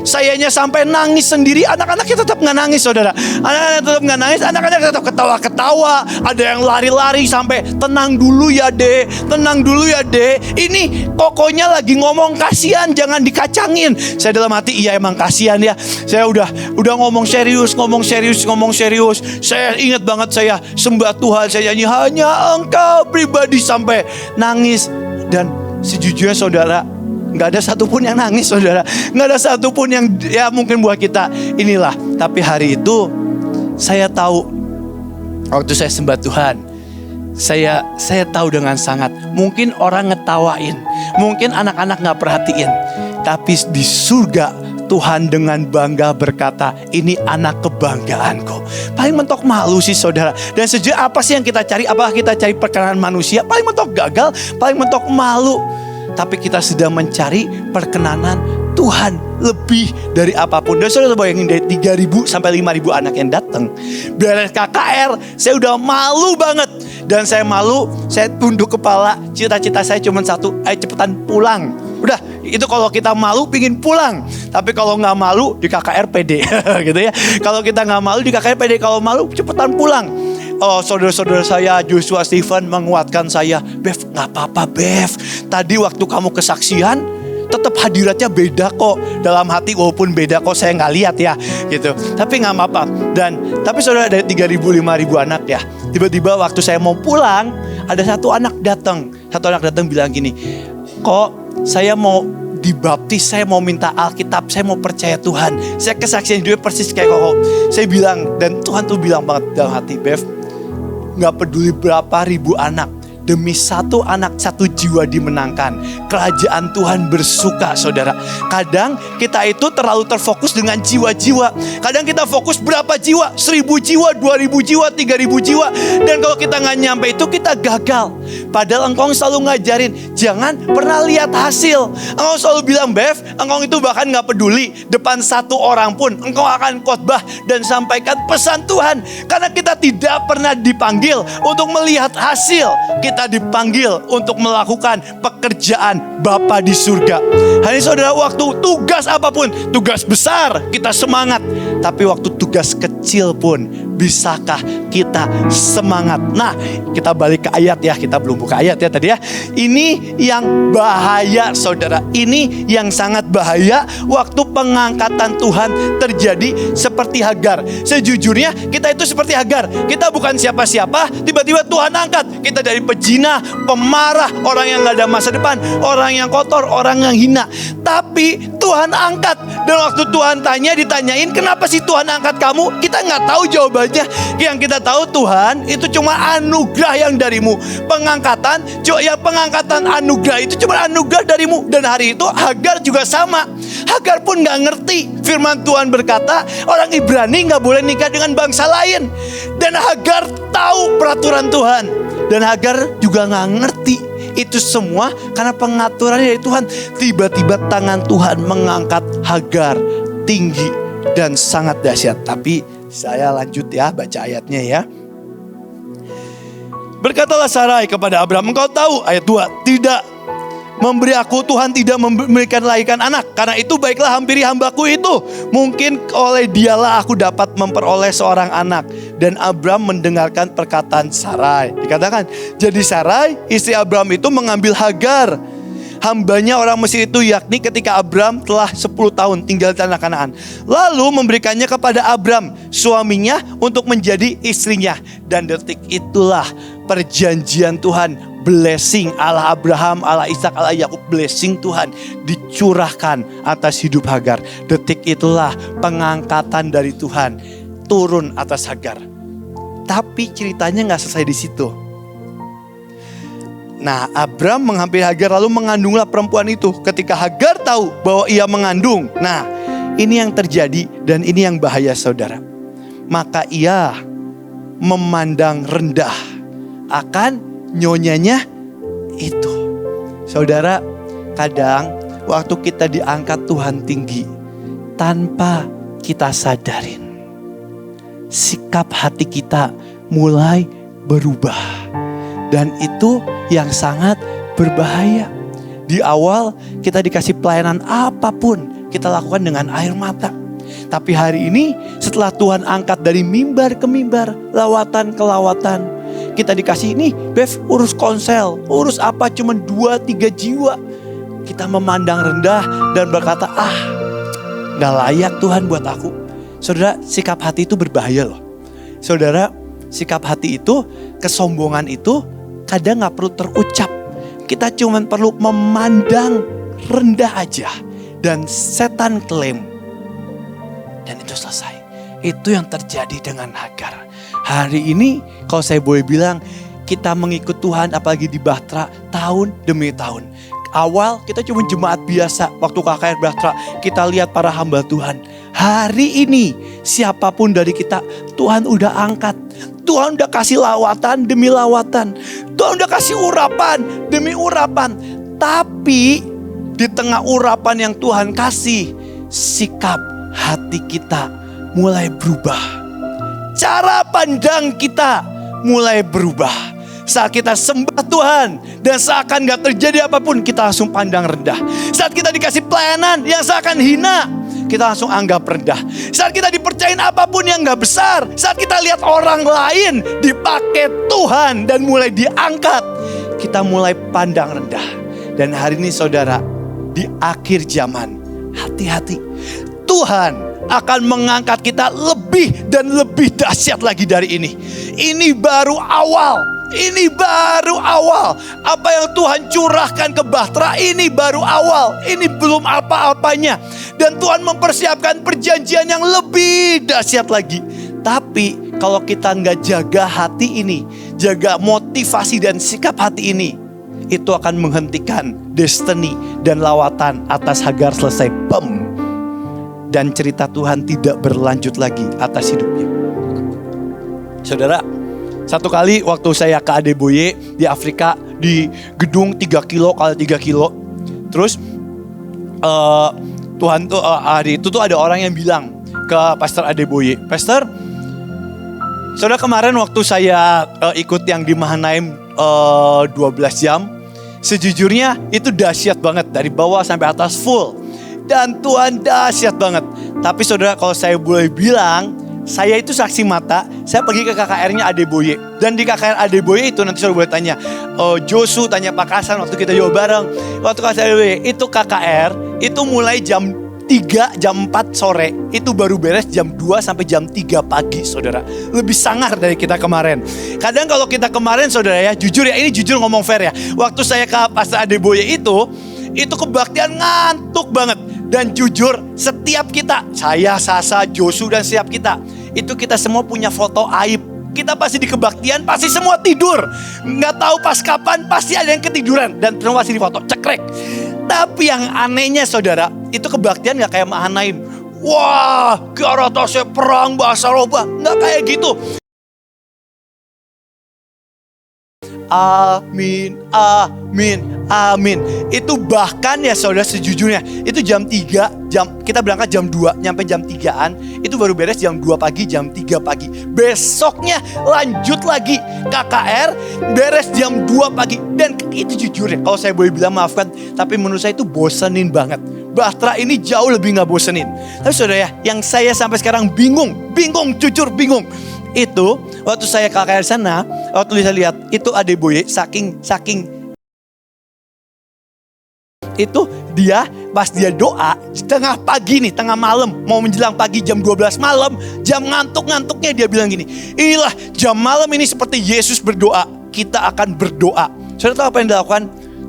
Sayanya sampai nangis sendiri. Anak-anaknya tetap gak nangis, saudara. Anak-anaknya tetap gak nangis. Anak-anaknya tetap ketawa-ketawa. Ada yang lari-lari sampai, tenang dulu ya dek. Ini kokonya lagi ngomong kasihan, jangan dikacangin. Saya dalam hati, iya emang kasihan ya. Saya udah ngomong serius. Saya ingat banget, saya sembah Tuhan, saya nyanyi hanya Engkau pribadi sampai nangis. Dan sejujurnya saudara, gak ada satupun yang nangis, saudara. Gak ada satupun yang ya mungkin buat kita inilah. Tapi hari itu saya tahu, waktu saya sembah Tuhan, saya tahu dengan sangat, mungkin orang ngetawain, mungkin anak-anak gak perhatiin, tapi di surga Tuhan dengan bangga berkata, ini anak kebanggaanku. Paling mentok malu sih, saudara. Dan sejak apa sih yang kita cari? Apakah kita cari perkenanan manusia? Paling mentok gagal, paling mentok malu. Tapi kita sedang mencari perkenanan Tuhan lebih dari apapun. Dan saudara bayangin, dari 3.000 sampai 5.000 anak yang datang, beres KKR, saya udah malu banget. Dan saya malu, saya tunduk kepala. Cita-cita saya cuma satu, ayo cepetan pulang. Udah, itu kalau kita malu pingin pulang. Tapi kalau gak malu di KKR pede gitu ya. Kalau kita gak malu di KKR pede, kalau malu cepetan pulang. Oh, saudara-saudara saya, Joshua Stephen menguatkan saya. Bev, gak apa-apa Bev, tadi waktu kamu kesaksian tetap hadiratnya beda kok. Dalam hati walaupun beda kok, saya gak lihat ya gitu. Tapi gak apa-apa. Tapi saudara, dari 3.000, 5.000 anak ya, tiba-tiba waktu saya mau pulang, ada satu anak datang bilang gini, kok saya mau dibaptis, saya mau minta Alkitab, saya mau percaya Tuhan. Saya kesaksian dia persis kayak kok. Saya bilang, dan Tuhan tuh bilang banget dalam hati, Bev, gak peduli berapa ribu anak, demi satu anak, satu jiwa dimenangkan, kerajaan Tuhan bersuka, saudara. Kadang kita itu terlalu terfokus dengan jiwa-jiwa. Kadang kita fokus berapa jiwa, 1.000 jiwa, 2.000 jiwa, 3.000 jiwa. Dan kalau kita gak nyampe itu, kita gagal. Padahal engkau selalu ngajarin, jangan pernah lihat hasil. Engkau selalu bilang, Bev, engkau itu bahkan gak peduli, depan satu orang pun engkau akan khotbah dan sampaikan pesan Tuhan. Karena kita tidak pernah dipanggil untuk melihat hasil. Kita dipanggil untuk melakukan pekerjaan Bapa di surga. Hari saudara, waktu tugas apapun, tugas besar kita semangat, tapi waktu tugas kecil pun, bisakah kita semangat? Nah, kita balik ke ayat ya. Kita belum buka ayat ya tadi ya. Ini yang bahaya, saudara. Ini yang sangat bahaya waktu pengangkatan Tuhan terjadi seperti Hagar. Sejujurnya kita itu seperti Hagar. Kita bukan siapa-siapa, tiba-tiba Tuhan angkat. Kita dari pejina, pemarah, orang yang gak ada masa depan, orang yang kotor, orang yang hina. Tapi Tuhan angkat. Dan waktu Tuhan ditanyain, kenapa sih Tuhan angkat kamu? Kita gak tahu jawabannya. Yang kita tahu, Tuhan itu cuma anugerah yang darimu. Pengangkatan anugerah itu cuma anugerah darimu. Dan hari itu Hagar juga sama. Hagar pun gak ngerti. Firman Tuhan berkata, orang Ibrani gak boleh nikah dengan bangsa lain. Dan Hagar tahu peraturan Tuhan. Dan Hagar juga gak ngerti. Itu semua karena pengaturan dari Tuhan. Tiba-tiba tangan Tuhan mengangkat Hagar tinggi dan sangat dahsyat. Tapi saya lanjut ya, baca ayatnya ya. Berkatalah Sarai kepada Abraham, engkau tahu, ayat 2, tidak memberi aku, Tuhan tidak memberikan lahirkan anak. Karena itu baiklah hampiri hambaku itu, mungkin oleh dialah aku dapat memperoleh seorang anak. Dan Abraham mendengarkan perkataan Sarai. Dikatakan, jadi Sarai istri Abraham itu mengambil Hagar, hambanya orang Mesir itu, yakni ketika Abraham telah 10 tahun tinggal di tanah Kanaan. Lalu memberikannya kepada Abraham, suaminya, untuk menjadi istrinya. Dan detik itulah perjanjian Tuhan, blessing Allah Abraham, Allah Ishak, Allah Yakub, blessing Tuhan dicurahkan atas hidup Hagar. Detik itulah pengangkatan dari Tuhan turun atas Hagar. Tapi ceritanya gak selesai di situ. Nah, Abraham menghampiri Hagar lalu mengandunglah perempuan itu. Ketika Hagar tahu bahwa ia mengandung, nah ini yang terjadi dan ini yang bahaya saudara. Maka ia memandang rendah akan nyonyanya itu. Saudara, kadang waktu kita diangkat Tuhan tinggi, tanpa kita sadarin, sikap hati kita mulai berubah. Dan itu yang sangat berbahaya. Di awal kita dikasih pelayanan apapun, kita lakukan dengan air mata. Tapi hari ini setelah Tuhan angkat dari mimbar ke mimbar, lawatan ke lawatan, kita dikasih ini, Bev urus konsel, urus apa cuma 2-3 jiwa. Kita memandang rendah dan berkata, gak layak Tuhan buat aku. Saudara, sikap hati itu berbahaya loh. Saudara, sikap hati itu, kesombongan itu kadang gak perlu terucap. Kita cuma perlu memandang rendah aja. Dan setan klaim. Dan itu selesai. Itu yang terjadi dengan Hagar. Hari ini kalau saya boleh bilang, kita mengikut Tuhan apalagi di Bahtera tahun demi tahun. Awal kita cuma jemaat biasa. Waktu KKR Bahtera kita lihat para hamba Tuhan. Hari ini siapapun dari kita, Tuhan udah angkat. Tuhan udah kasih lawatan demi lawatan. Tuhan udah kasih urapan demi urapan. Tapi di tengah urapan yang Tuhan kasih, sikap hati kita mulai berubah. Cara pandang kita mulai berubah. Saat kita sembah Tuhan dan seakan gak terjadi apapun, kita langsung pandang rendah. Saat kita dikasih pelayanan yang seakan hina, kita langsung anggap rendah. Saat kita dipercayain apapun yang gak besar, saat kita lihat orang lain dipakai Tuhan dan mulai diangkat, kita mulai pandang rendah. Dan hari ini saudara, di akhir zaman, hati-hati. Tuhan akan mengangkat kita lebih dan lebih dahsyat lagi dari ini. Ini baru awal. Ini baru awal. Apa yang Tuhan curahkan ke Bahtera ini baru awal. Ini belum apa-apanya. Dan Tuhan mempersiapkan perjanjian yang lebih dahsyat lagi. Tapi kalau kita nggak jaga hati ini, jaga motivasi dan sikap hati ini, itu akan menghentikan destiny dan lawatan atas Hagar selesai. Dan cerita Tuhan tidak berlanjut lagi atas hidupnya. Saudara, satu kali waktu saya ke Adeboye di Afrika, di gedung 3 kilo kali 3 kilo. Terus Tuhan tuh hari itu tuh ada orang yang bilang ke Pastor Adeboye, Pastor, saudara kemarin waktu saya ikut yang di Mahanaim 12 jam, sejujurnya itu dahsyat banget dari bawah sampai atas full. Dan Tuhan dahsyat banget. Tapi saudara, kalau saya boleh bilang, saya itu saksi mata. Saya pergi ke KKR-nya Adeboye. Dan di KKR Adeboye itu nanti saudara boleh tanya Josu, tanya Pak Kasan waktu kita jauh bareng. Waktu KKR Adeboye itu KKR, itu mulai jam 3, jam 4 sore. Itu baru beres jam 2 sampai jam 3 pagi saudara. Lebih sangar dari kita kemarin. Kadang kalau kita kemarin saudara ya, jujur ya, ini jujur ngomong fair ya. Waktu saya ke Pastor Adeboye itu kebaktian ngantuk banget. Dan jujur, setiap kita, saya, Sasa, Josu dan setiap kita, itu kita semua punya foto aib. Kita pasti di kebaktian, pasti semua tidur. Nggak tahu pas kapan, pasti ada yang ketiduran. Dan semua pasti di foto, cekrek. Tapi yang anehnya saudara, itu kebaktian nggak kayak Mahanaim. Wah, ke arah atasnya perang bahasa roba. Nggak kayak gitu. Amin, amin, amin. Itu bahkan ya saudara sejujurnya, itu jam 3, kita berangkat jam 2, nyampe jam 3-an, itu baru beres jam 2 pagi, jam 3 pagi. Besoknya lanjut lagi KKR, beres jam 2 pagi. Dan itu jujur ya, kalau saya boleh bilang maafkan, tapi menurut saya itu bosenin banget. Bahtera ini jauh lebih gak bosenin. Tapi saudara ya, yang saya sampai sekarang bingung, jujur bingung. Itu waktu saya KKR sana, waktu saya lihat itu Adeboye saking itu dia pas dia doa di tengah pagi nih, tengah malam mau menjelang pagi jam 12 malam, jam ngantuknya dia bilang gini, inilah jam malam ini seperti Yesus berdoa, kita akan berdoa. Saudara tahu apa yang dilakukan?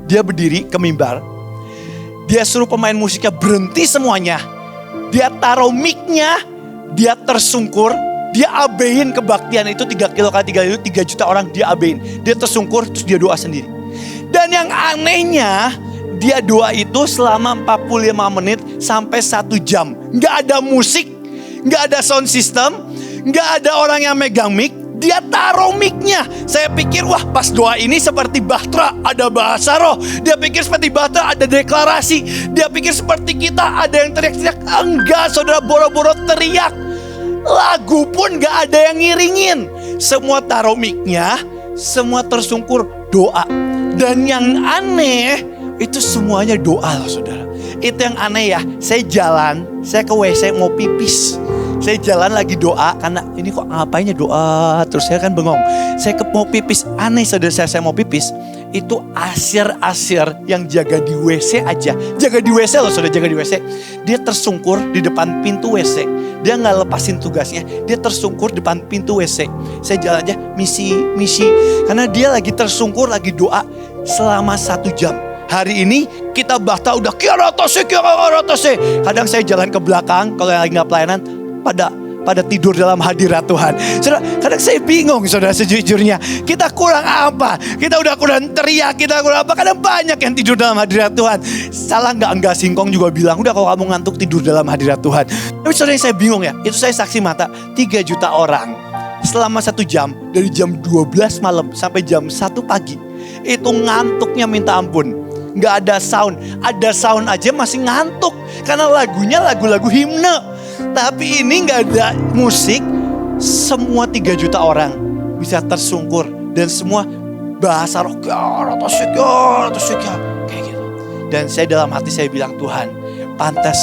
Dia berdiri ke mimbar, dia suruh pemain musiknya berhenti semuanya, dia taruh mic-nya, dia tersungkur. Dia abein kebaktian itu 3 kilo kali 3 kilo, 3 juta orang dia abein. Dia tersungkur terus dia doa sendiri. Dan yang anehnya Dia doa itu selama 45 menit sampai 1 jam. Gak ada musik, gak ada sound system, gak ada orang yang megang mic. Dia taruh mic-nya. Saya pikir wah pas doa ini seperti Bahtera ada bahasa roh. Dia pikir seperti Bahtera ada deklarasi. Dia pikir seperti kita ada yang teriak-teriak. Enggak, saudara, boro-boro teriak. Lagu pun gak ada yang ngiringin. Semua taruh mic-nya, semua tersungkur doa. Dan yang aneh itu semuanya doa loh saudara. Itu yang aneh ya. Saya jalan, saya ke WC mau pipis. Saya jalan lagi doa karena ini kok ngapainnya doa. Terus saya kan bengong. Saya mau pipis. Aneh saudara, saya mau pipis. Itu asir-asir yang jaga di WC aja. Jaga di WC loh saudara, jaga di WC. Dia tersungkur di depan pintu WC. Dia gak lepasin tugasnya. Dia tersungkur di depan pintu WC. Saya jalan aja misi. Karena dia lagi tersungkur, lagi doa selama 1 jam. Hari ini kita bahta udah kiaratose. Kadang saya jalan ke belakang kalau lagi gak pelayanan. Pada tidur dalam hadirat Tuhan. Saudara, kadang saya bingung saudara sejujurnya. Kita kurang apa? Kita udah kurang teriak, kita kurang apa? Kadang banyak yang tidur dalam hadirat Tuhan. Salah gak? Enggak, Singkong juga bilang, udah kalau kamu ngantuk tidur dalam hadirat Tuhan. Tapi saudara yang saya bingung ya, itu saya saksi mata 3 juta orang. Selama 1 jam, dari jam 12 malam sampai jam 1 pagi. Itu ngantuknya minta ampun. Gak ada sound. Ada sound aja masih ngantuk. Karena lagunya lagu-lagu himne. Tapi ini gak ada musik. Semua 3 juta orang bisa tersungkur. Dan semua bahasa roh kayak gitu. Dan saya dalam hati saya bilang, Tuhan, pantas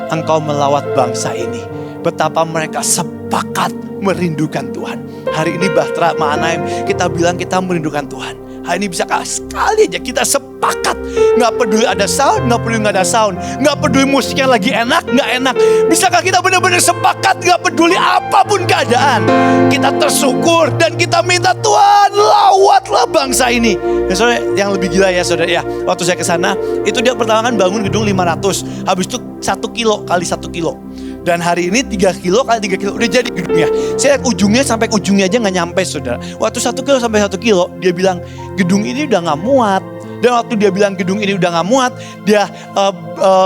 Engkau melawat bangsa ini. Betapa mereka sepakat merindukan Tuhan. Hari ini Bahtera Mahanaim kita bilang kita merindukan Tuhan. Hari ini bisakah sekali aja kita sepakat. Gak peduli ada sound, gak peduli gak ada sound. Gak peduli musiknya lagi enak, gak enak. Bisakah kita benar-benar sepakat gak peduli apapun keadaan. Kita tersyukur dan kita minta Tuhan lawatlah bangsa ini. Dan saudara yang lebih gila ya saudara ya. Waktu saya ke sana itu dia pertama kan bangun gedung 500. Habis itu 1 kilo kali 1 kilo. Dan hari ini 3 kilo kali 3 kilo udah jadi gedungnya. Saya lihat ujungnya sampai ujungnya aja gak nyampe saudara. Waktu 1 kilo sampai 1 kilo dia bilang gedung ini udah gak muat. Dan waktu dia bilang gedung ini udah gak muat, dia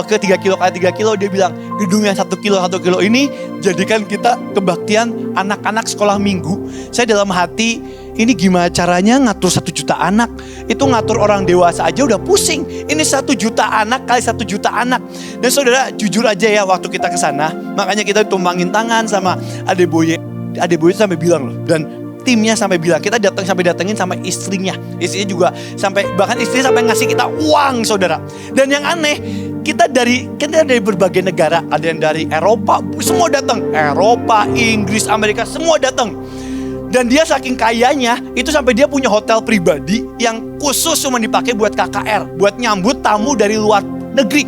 ke 3 kilo kali 3 kilo dia bilang gedung yang 1 kilo ini jadikan kita kebaktian anak-anak sekolah minggu. Saya dalam hati, ini gimana caranya ngatur 1 juta anak? Itu ngatur orang dewasa aja udah pusing. Ini 1 juta anak kali 1 juta anak. Dan saudara jujur aja ya waktu kita ke sana, makanya kita tumbangin tangan sama Adeboye. Adeboye sampai bilang loh, dan timnya sampai bilang, kita datengin sama istrinya juga sampai, bahkan istri sampai ngasih kita uang saudara. Dan yang aneh, kita dari berbagai negara, ada yang dari Eropa, semua datang, Eropa, Inggris, Amerika, semua datang. Dan dia saking kayanya, itu sampai dia punya hotel pribadi yang khusus cuma dipakai buat KKR, buat nyambut tamu dari luar negeri.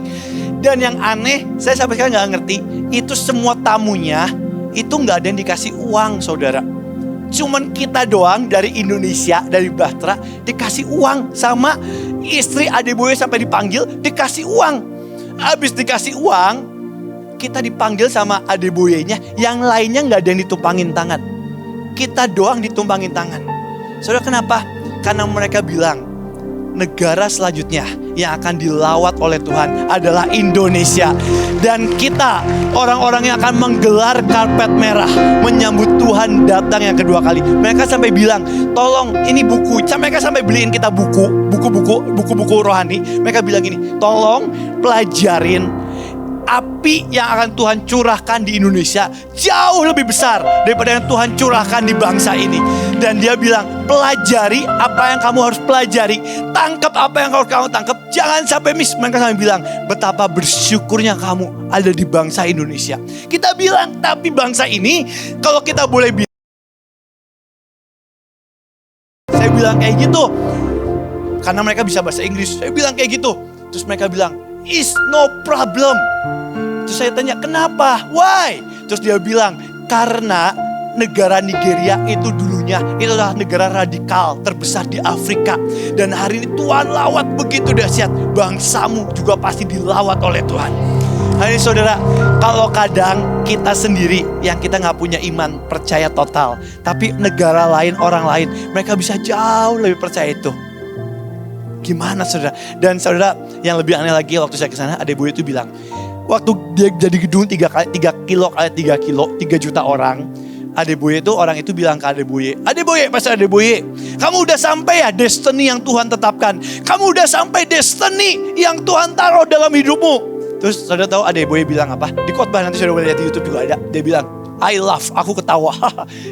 Dan yang aneh, saya sampai sekarang nggak ngerti, itu semua tamunya itu nggak ada yang dikasih uang saudara. Cuman kita doang dari Indonesia, dari Bahtera dikasih uang. Sama istri Adeboye sampai dipanggil dikasih uang. Habis dikasih uang, kita dipanggil sama Adeboye-nya. Yang lainnya gak ada yang ditumpangin tangan. Kita doang ditumpangin tangan. Saudara kenapa? Karena mereka bilang negara selanjutnya yang akan dilawat oleh Tuhan adalah Indonesia. Dan kita orang-orang yang akan menggelar karpet merah menyambut Tuhan datang yang kedua kali. Mereka sampai bilang, tolong ini buku. Mereka sampai beliin kita buku rohani. Mereka bilang gini, tolong pelajarin api yang akan Tuhan curahkan di Indonesia jauh lebih besar daripada yang Tuhan curahkan di bangsa ini. Dan dia bilang, pelajari apa yang kamu harus pelajari, tangkap apa yang harus kamu tangkap, jangan sampai miss. Mereka sampai bilang, betapa bersyukurnya kamu ada di bangsa Indonesia. Kita bilang, tapi bangsa ini kalau kita boleh bilang, saya bilang kayak gitu karena mereka bisa bahasa Inggris. Saya bilang kayak gitu, terus mereka bilang, is no problem. Terus saya tanya, kenapa? Why? Terus dia bilang, karena negara Nigeria itu dulunya itulah negara radikal terbesar di Afrika. Dan hari ini Tuhan lawat begitu dahsyat. Bangsamu juga pasti dilawat oleh Tuhan. Hari ini saudara, kalau kadang kita sendiri yang kita gak punya iman percaya total, tapi negara lain, orang lain, mereka bisa jauh lebih percaya itu. Gimana saudara? Dan saudara, yang lebih aneh lagi waktu saya ke sana, Adeboye itu bilang, waktu dia jadi gedung 3 kilo kali 3 kilo, 3 juta orang. Adeboye itu, orang itu bilang ke Adeboye, Pastor Adeboye, kamu udah sampai ya destiny yang Tuhan tetapkan. Kamu udah sampai destiny yang Tuhan taruh dalam hidupmu. Terus saudara tahu Adeboye bilang apa? Di khotbah nanti saudara boleh lihat di YouTube juga ada. Dia bilang, I love, aku ketawa.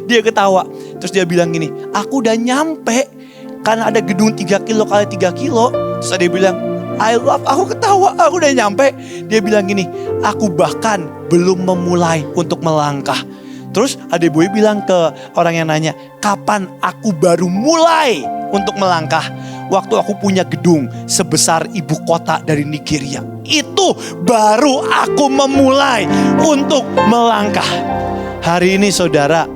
Dia ketawa. Terus dia bilang gini, aku udah nyampe karena ada gedung 3 kilo kali 3 kilo. Terus dia bilang, I love, aku ketawa, aku udah nyampe. Dia bilang gini, aku bahkan belum memulai untuk melangkah. Terus Adeboye bilang ke orang yang nanya, kapan aku baru mulai untuk melangkah? Waktu aku punya gedung sebesar ibu kota dari Nigeria. Itu baru aku memulai untuk melangkah. Hari ini saudara,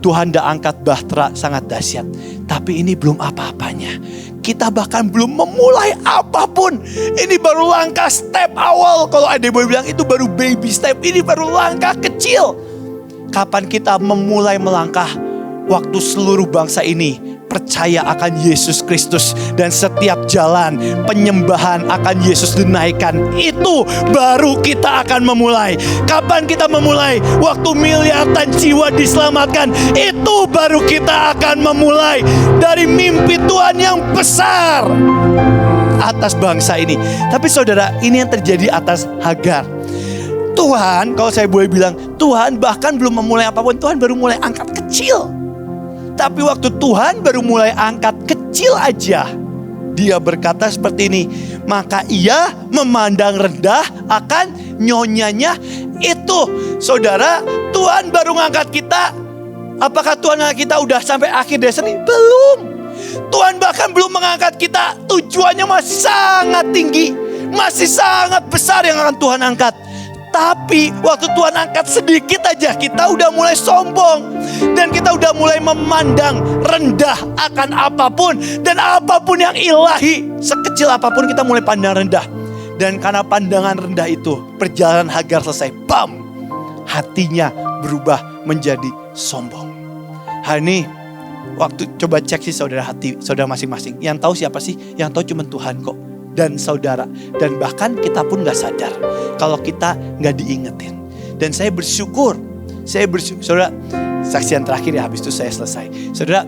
Tuhan dah angkat bahtera sangat dahsyat. Tapi ini belum apa-apanya. Kita bahkan belum memulai apapun. Ini baru langkah step awal. Kalau Adeboye bilang itu baru baby step. Ini baru langkah kecil. Kapan kita memulai melangkah? Waktu seluruh bangsa ini percaya akan Yesus Kristus. Dan setiap jalan penyembahan akan Yesus dinaikkan. Itu baru kita akan memulai. Kapan kita memulai? Waktu miliaran jiwa diselamatkan. Itu baru kita akan memulai. Dari mimpi Tuhan yang besar atas bangsa ini. Tapi saudara, ini yang terjadi atas Hagar. Tuhan, kalau saya boleh bilang, Tuhan bahkan belum memulai apapun. Tuhan baru mulai angkat kecil. Tapi waktu Tuhan baru mulai angkat kecil aja, dia berkata seperti ini, maka ia memandang rendah akan nyonyanya itu. Saudara, Tuhan baru ngangkat kita. Apakah Tuhan ngangkat kita udah sampai akhir destiny? Belum. Tuhan bahkan belum mengangkat kita. Tujuannya masih sangat tinggi, masih sangat besar yang akan Tuhan angkat. Tapi waktu Tuhan angkat sedikit aja, kita udah mulai sombong. Dan kita udah mulai memandang rendah akan apapun. Dan apapun yang ilahi, sekecil apapun kita mulai pandang rendah. Dan karena pandangan rendah itu, perjalanan Hagar selesai. Bam! Hatinya berubah menjadi sombong. Hari ini, waktu coba cek sih saudara hati, saudara masing-masing. Yang tahu siapa sih? Yang tahu cuma Tuhan kok. Dan saudara. Dan bahkan kita pun gak sadar kalau kita gak diingetin. Dan saya bersyukur. Saudara, saksian terakhir ya, habis itu saya selesai. Saudara,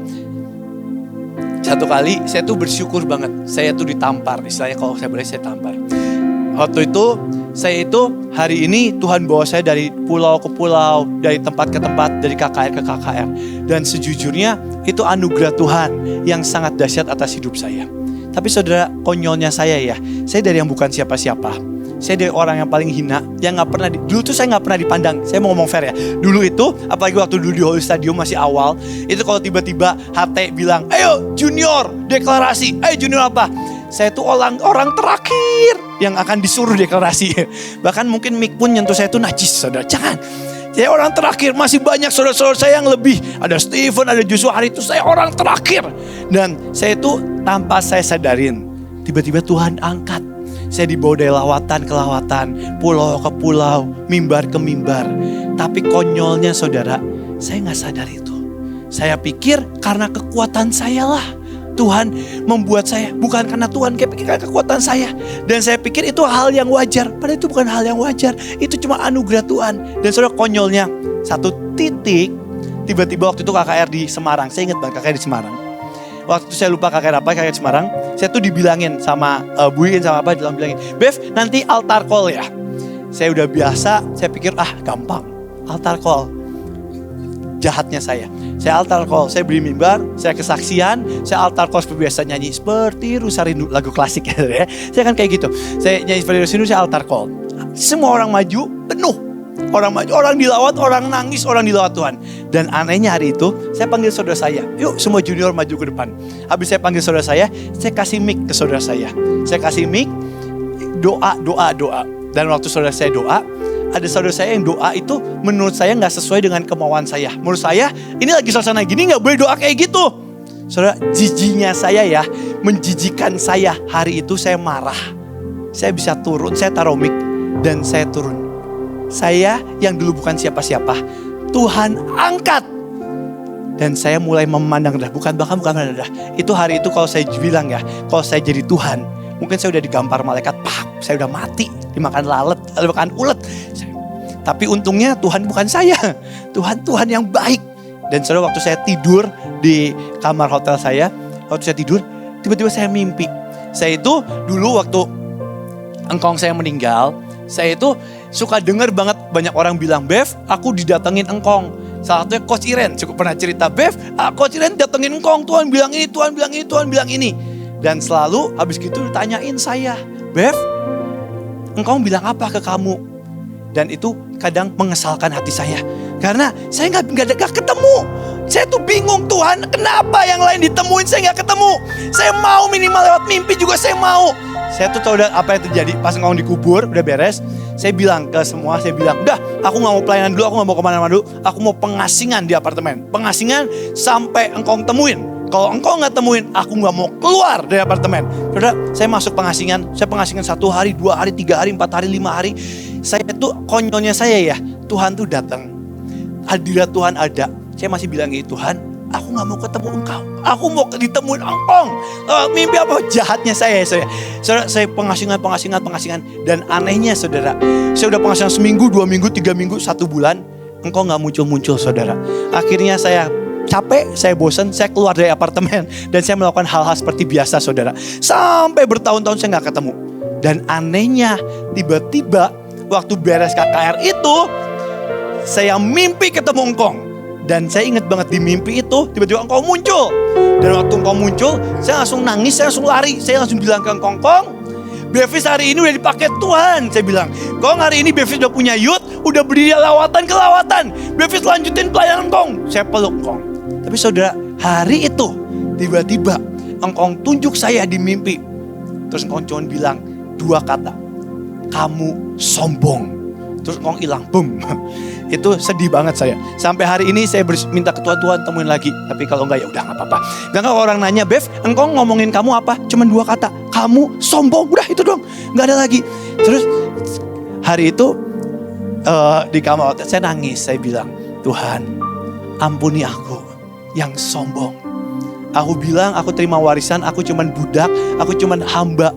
satu kali saya tuh bersyukur banget. Saya tuh ditampar, istilahnya kalau saya boleh saya tampar. Waktu itu, saya itu hari ini Tuhan bawa saya dari pulau ke pulau, dari tempat ke tempat, dari KKR ke KKR. Dan sejujurnya itu anugerah Tuhan yang sangat dahsyat atas hidup saya. Tapi saudara, konyolnya saya ya, saya dari yang bukan siapa-siapa. Saya dari orang yang paling hina, yang gak pernah, dulu tuh saya gak pernah dipandang. Saya mau ngomong fair ya, dulu itu, apalagi waktu dulu di Holy Stadium masih awal, itu kalau tiba-tiba HT bilang, ayo junior deklarasi, ayo junior apa? Saya tuh orang terakhir yang akan disuruh deklarasi. Bahkan mungkin mic pun nyentuh saya tuh najis, saudara, jangan. Saya orang terakhir, masih banyak saudara-saudara saya yang lebih. Ada Stephen, ada Joshua, hari itu saya orang terakhir. Dan saya itu tanpa saya sadarin, tiba-tiba Tuhan angkat. Saya dibawa dari lawatan ke lawatan, pulau ke pulau, mimbar ke mimbar. Tapi konyolnya saudara, saya gak sadar itu. Saya pikir karena kekuatan saya lah Tuhan membuat saya, bukan karena Tuhan kayak pikir karena kekuatan saya. Dan saya pikir itu hal yang wajar, padahal itu bukan hal yang wajar. Itu cuma anugerah Tuhan. Dan saudara, konyolnya satu titik, tiba-tiba waktu itu KKR di Semarang. Saya ingat banget KKR di Semarang. Waktu itu saya lupa KKR apa, KKR di Semarang. Saya tuh dibilangin sama Buin sama apa, bilangin, Bev nanti altar call ya. Saya udah biasa, saya pikir gampang, altar call. Jahatnya saya altar call, saya beli mimbar, saya kesaksian, saya altar call seperti biasa nyanyi seperti Rusa Rindu, lagu klasik ya. Saya kan kayak gitu, saya nyanyi seperti Rusa Rindu, saya altar call. Semua orang maju, penuh. Orang maju, orang dilawat, orang nangis, orang dilawat Tuhan. Dan anehnya hari itu, saya panggil saudara saya, yuk semua junior maju ke depan. Habis saya panggil saudara saya kasih mic ke saudara saya. Saya kasih mic, doa. Dan waktu saudara saya doa, ada saudara saya yang doa itu menurut saya gak sesuai dengan kemauan saya. Menurut saya, ini lagi suasana gini gak boleh doa kayak gitu. Saudara, jijinya saya ya, menjijikan saya. Hari itu saya marah. Saya bisa turun, saya taruh mic dan saya turun. Saya yang dulu bukan siapa-siapa, Tuhan angkat. Dan saya mulai memandang rendah, bukan memandang rendah. Itu hari itu kalau saya bilang ya, kalau saya jadi Tuhan, mungkin saya udah digampar malaikat, saya udah mati, dimakan lalat, dimakan ulet. Tapi untungnya Tuhan bukan saya, Tuhan yang baik. Dan saudara, waktu saya tidur di kamar hotel saya, waktu saya tidur, tiba-tiba saya mimpi. Saya itu dulu waktu engkong saya meninggal, saya itu suka dengar banget banyak orang bilang, Bev, aku didatengin engkong. Salah satunya Coach Iren, cukup pernah cerita, Bev, Coach Iren datengin engkong, Tuhan bilang ini, Tuhan bilang ini, Tuhan bilang ini. Dan selalu habis gitu ditanyain saya, Bev, engkong bilang apa ke kamu? Dan itu kadang mengesalkan hati saya. Karena saya gak ketemu. Saya tuh bingung, Tuhan, kenapa yang lain ditemuin saya gak ketemu? Saya mau minimal lewat mimpi juga saya mau. Saya tuh tahu apa yang terjadi pas engkong dikubur, udah beres. Saya bilang ke semua, saya bilang, udah aku gak mau pelayanan dulu, aku gak mau kemana-mana dulu. Aku mau pengasingan di apartemen. Pengasingan sampai engkong temuin. Kalau engkau gak temuin, aku gak mau keluar dari apartemen. Saudara, saya masuk pengasingan. Saya pengasingan 1 hari, 2 hari, 3 hari, 4 hari, 5 hari. Saya tuh, konyolnya saya ya, Tuhan tuh datang. Hadirat Tuhan ada. Saya masih bilang gitu, Tuhan, aku gak mau ketemu engkau. Aku mau ditemuin engkong. Mimpi apa? Jahatnya saya. Saudara, saya pengasingan. Dan anehnya saudara, saya udah pengasingan seminggu, 2 minggu, 3 minggu, 1 bulan. Engkau gak muncul-muncul saudara. Akhirnya saya capek, saya bosan, saya keluar dari apartemen. Dan saya melakukan hal-hal seperti biasa saudara. Sampai bertahun-tahun saya gak ketemu. Dan anehnya, tiba-tiba waktu beres KKR itu, saya mimpi ketemu engkong. Dan saya ingat banget di mimpi itu, tiba-tiba engkau muncul. Dan waktu engkau muncul, saya langsung nangis, saya langsung lari. Saya langsung bilang ke engkong, Bevis hari ini udah dipakai Tuhan. Saya bilang, Kong hari ini Bevis udah punya youth, udah berdiri lawatan ke lawatan. Bevis lanjutin pelayanan engkong. Saya peluk engkong. Tapi saudara, hari itu, tiba-tiba engkong tunjuk saya di mimpi. Terus engkong cuma bilang 2 kata, kamu sombong. Terus engkong hilang, boom. Itu sedih banget saya. Sampai hari ini saya minta ke Tuhan temuin lagi. Tapi kalau enggak ya udah gak apa-apa. Dan kalau orang nanya, Bev, engkong ngomongin kamu apa? Cuman 2 kata, kamu sombong. Udah itu dong, gak ada lagi. Terus hari itu di kamar hotel saya nangis. Saya bilang, Tuhan ampuni aku yang sombong. Aku bilang aku terima warisan, aku cuman budak, aku cuman hamba.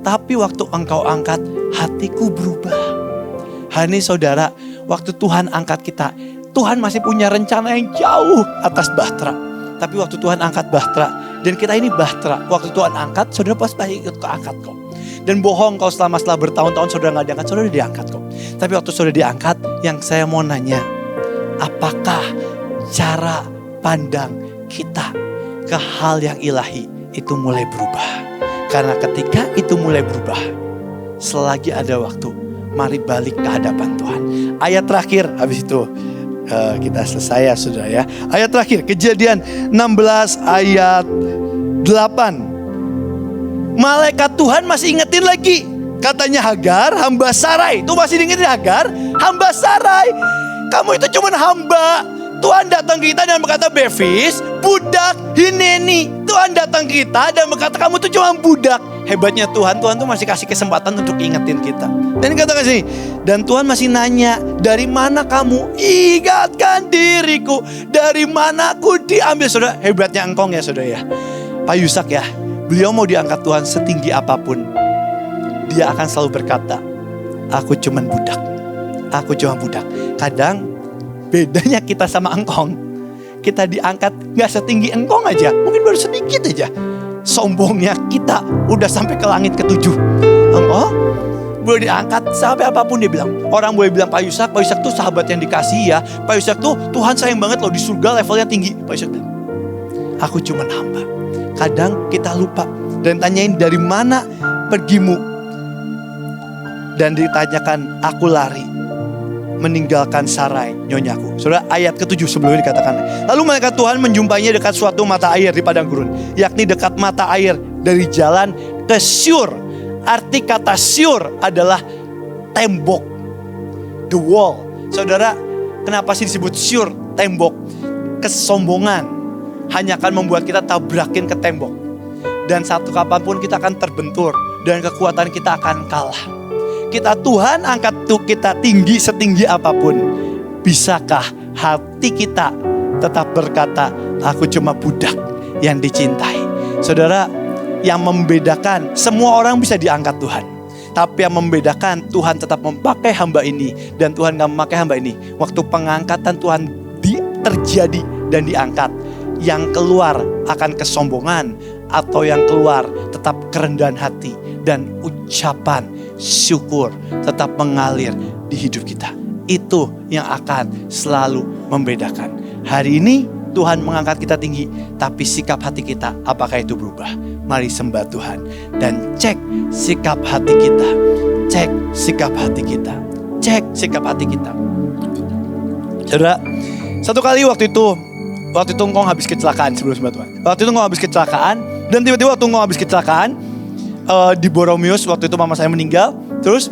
Tapi waktu engkau angkat, hatiku berubah. Hari ini saudara, waktu Tuhan angkat kita, Tuhan masih punya rencana yang jauh atas Bahtera. Tapi waktu Tuhan angkat Bahtera, dan kita ini Bahtera, waktu Tuhan angkat, saudara pasti ikut keangkat kok. Dan bohong kalau setelah bertahun-tahun saudara gak diangkat, saudara diangkat kok. Tapi waktu saudara diangkat, yang saya mau nanya, apakah cara pandang kita ke hal yang ilahi itu mulai berubah? Karena ketika itu mulai berubah, selagi ada waktu, mari balik ke hadapan Tuhan. Ayat terakhir, habis itu kita selesai ya saudara ya. Ayat terakhir, Kejadian 16 ayat 8. Malaikat Tuhan masih ingetin lagi. Katanya Hagar, hamba Sarai. Tuh masih diingetin Hagar, hamba Sarai. Kamu itu cuma hamba. Tuhan datang ke kita dan berkata, Bevis, budak Hineni. Tuhan datang ke kita dan berkata, kamu tuh cuma budak. Hebatnya Tuhan tuh masih kasih kesempatan untuk ingetin kita. Dan katakan sini, dan Tuhan masih nanya, dari mana kamu? Ingatkan diriku, dari mana aku diambil. Saudara, hebatnya engkong ya saudara ya. Pak Yusak ya, beliau mau diangkat Tuhan setinggi apapun, dia akan selalu berkata, aku cuman budak. Aku cuma budak. Kadang bedanya kita sama engkong, kita diangkat gak setinggi engkong aja, mungkin baru sedikit aja. Sombongnya kita udah sampai ke langit ke-7. Engkau boleh diangkat sampai apapun dia bilang. Orang boleh bilang Pak Yusak tuh sahabat yang dikasih ya. Pak Yusak tuh Tuhan sayang banget loh, di surga levelnya tinggi. Pak Yusak bilang, aku cuman hamba. Kadang kita lupa dan tanyain dari mana pergimu. Dan ditanyakan, aku lari meninggalkan Sarai nyonyaku. Saudara, ayat ke-7 sebelumnya dikatakan, lalu malaikat Tuhan menjumpainya dekat suatu mata air di padang gurun, yakni dekat mata air dari jalan ke Syur. Arti kata Syur adalah tembok, the wall. Saudara, kenapa sih disebut Syur, tembok? Kesombongan hanya akan membuat kita tabrakin ke tembok, dan satu kapanpun kita akan terbentur dan kekuatan kita akan kalah. Kita Tuhan angkat tuh kita tinggi setinggi apapun, bisakah hati kita tetap berkata, aku cuma budak yang dicintai. Saudara, yang membedakan, semua orang bisa diangkat Tuhan. Tapi yang membedakan, Tuhan tetap memakai hamba ini dan Tuhan gak memakai hamba ini. Waktu pengangkatan Tuhan terjadi dan diangkat, yang keluar akan kesombongan atau yang keluar tetap kerendahan hati dan ucapan syukur tetap mengalir di hidup kita. Itu yang akan selalu membedakan. Hari ini Tuhan mengangkat kita tinggi, tapi sikap hati kita apakah itu berubah? Mari sembah Tuhan dan cek sikap hati kita. Cek sikap hati kita. Cek sikap hati kita. Saudara, satu kali waktu itu engkau habis kecelakaan sebelum sembah Tuhan. Waktu itu engkau habis kecelakaan dan tiba-tiba waktu engkau habis kecelakaan di Boromius, waktu itu mama saya meninggal. Terus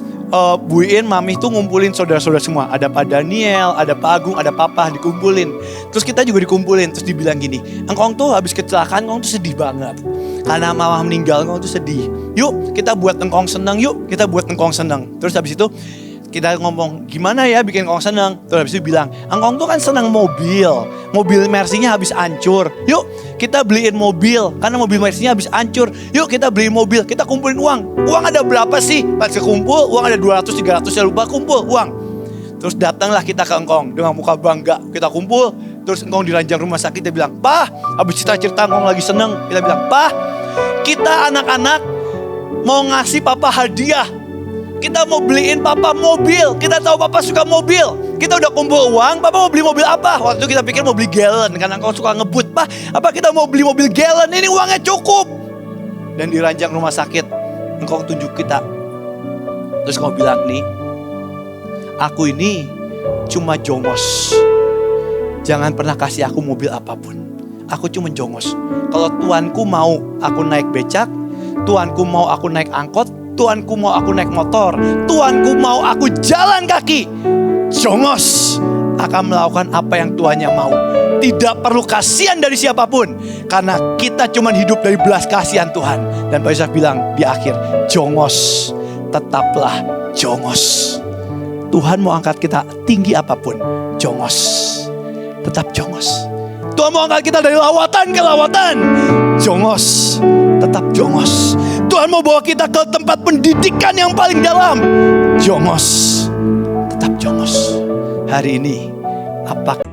Bu Iin, Mami tuh ngumpulin saudara-saudara semua. Ada Pak Daniel, ada Pak Agung, ada Papa dikumpulin. Terus kita juga dikumpulin. Terus dibilang gini, engkau tuh habis kecelakaan, engkau tuh sedih banget. Karena mama meninggal, engkau tuh sedih. Yuk kita buat engkau senang, yuk kita buat engkau senang. Terus habis itu kita ngomong, gimana ya bikin engkau senang? Terus habis itu bilang, engkau tuh kan senang mobil. Mobil Mercy-nya habis hancur. Yuk kita beliin mobil, karena mobil Mercy-nya habis hancur. Yuk kita beliin mobil, kita kumpulin uang. Uang ada berapa sih? Pas kumpul, uang ada 200, 300, ya lupa kumpul uang. Terus datanglah kita ke engkau dengan muka bangga. Kita kumpul, terus engkau di ranjang rumah sakit, dia bilang, Pak, habis cerita-cerita engkau lagi seneng. Kita bilang, Pak, kita anak-anak mau ngasih Papa hadiah. Kita mau beliin Papa mobil. Kita tahu Papa suka mobil. Kita udah kumpul uang. Papa mau beli mobil apa? Waktu itu kita pikir mau beli galon, karena engkau suka ngebut. Pak, apa kita mau beli mobil galon? Ini uangnya cukup. Dan di ranjang rumah sakit engkau tunjuk kita. Terus engkau bilang, nih, aku ini cuma jongos. Jangan pernah kasih aku mobil apapun. Aku cuma jongos. Kalau Tuanku mau aku naik becak, Tuanku mau aku naik angkot, Tuanku mau aku naik motor, Tuanku mau aku jalan kaki, jongos akan melakukan apa yang Tuannya mau. Tidak perlu kasihan dari siapapun, karena kita cuma hidup dari belas kasihan Tuhan. Dan Pak Yusuf bilang di akhir, jongos, tetaplah jongos. Tuhan mau angkat kita tinggi apapun, jongos, tetap jongos. Tuhan mau angkat kita dari lawatan ke lawatan, jongos, tetap jongos. Tuhan mau bawa kita ke tempat pendidikan yang paling dalam, jongos, tetap jongos. Hari ini, apakah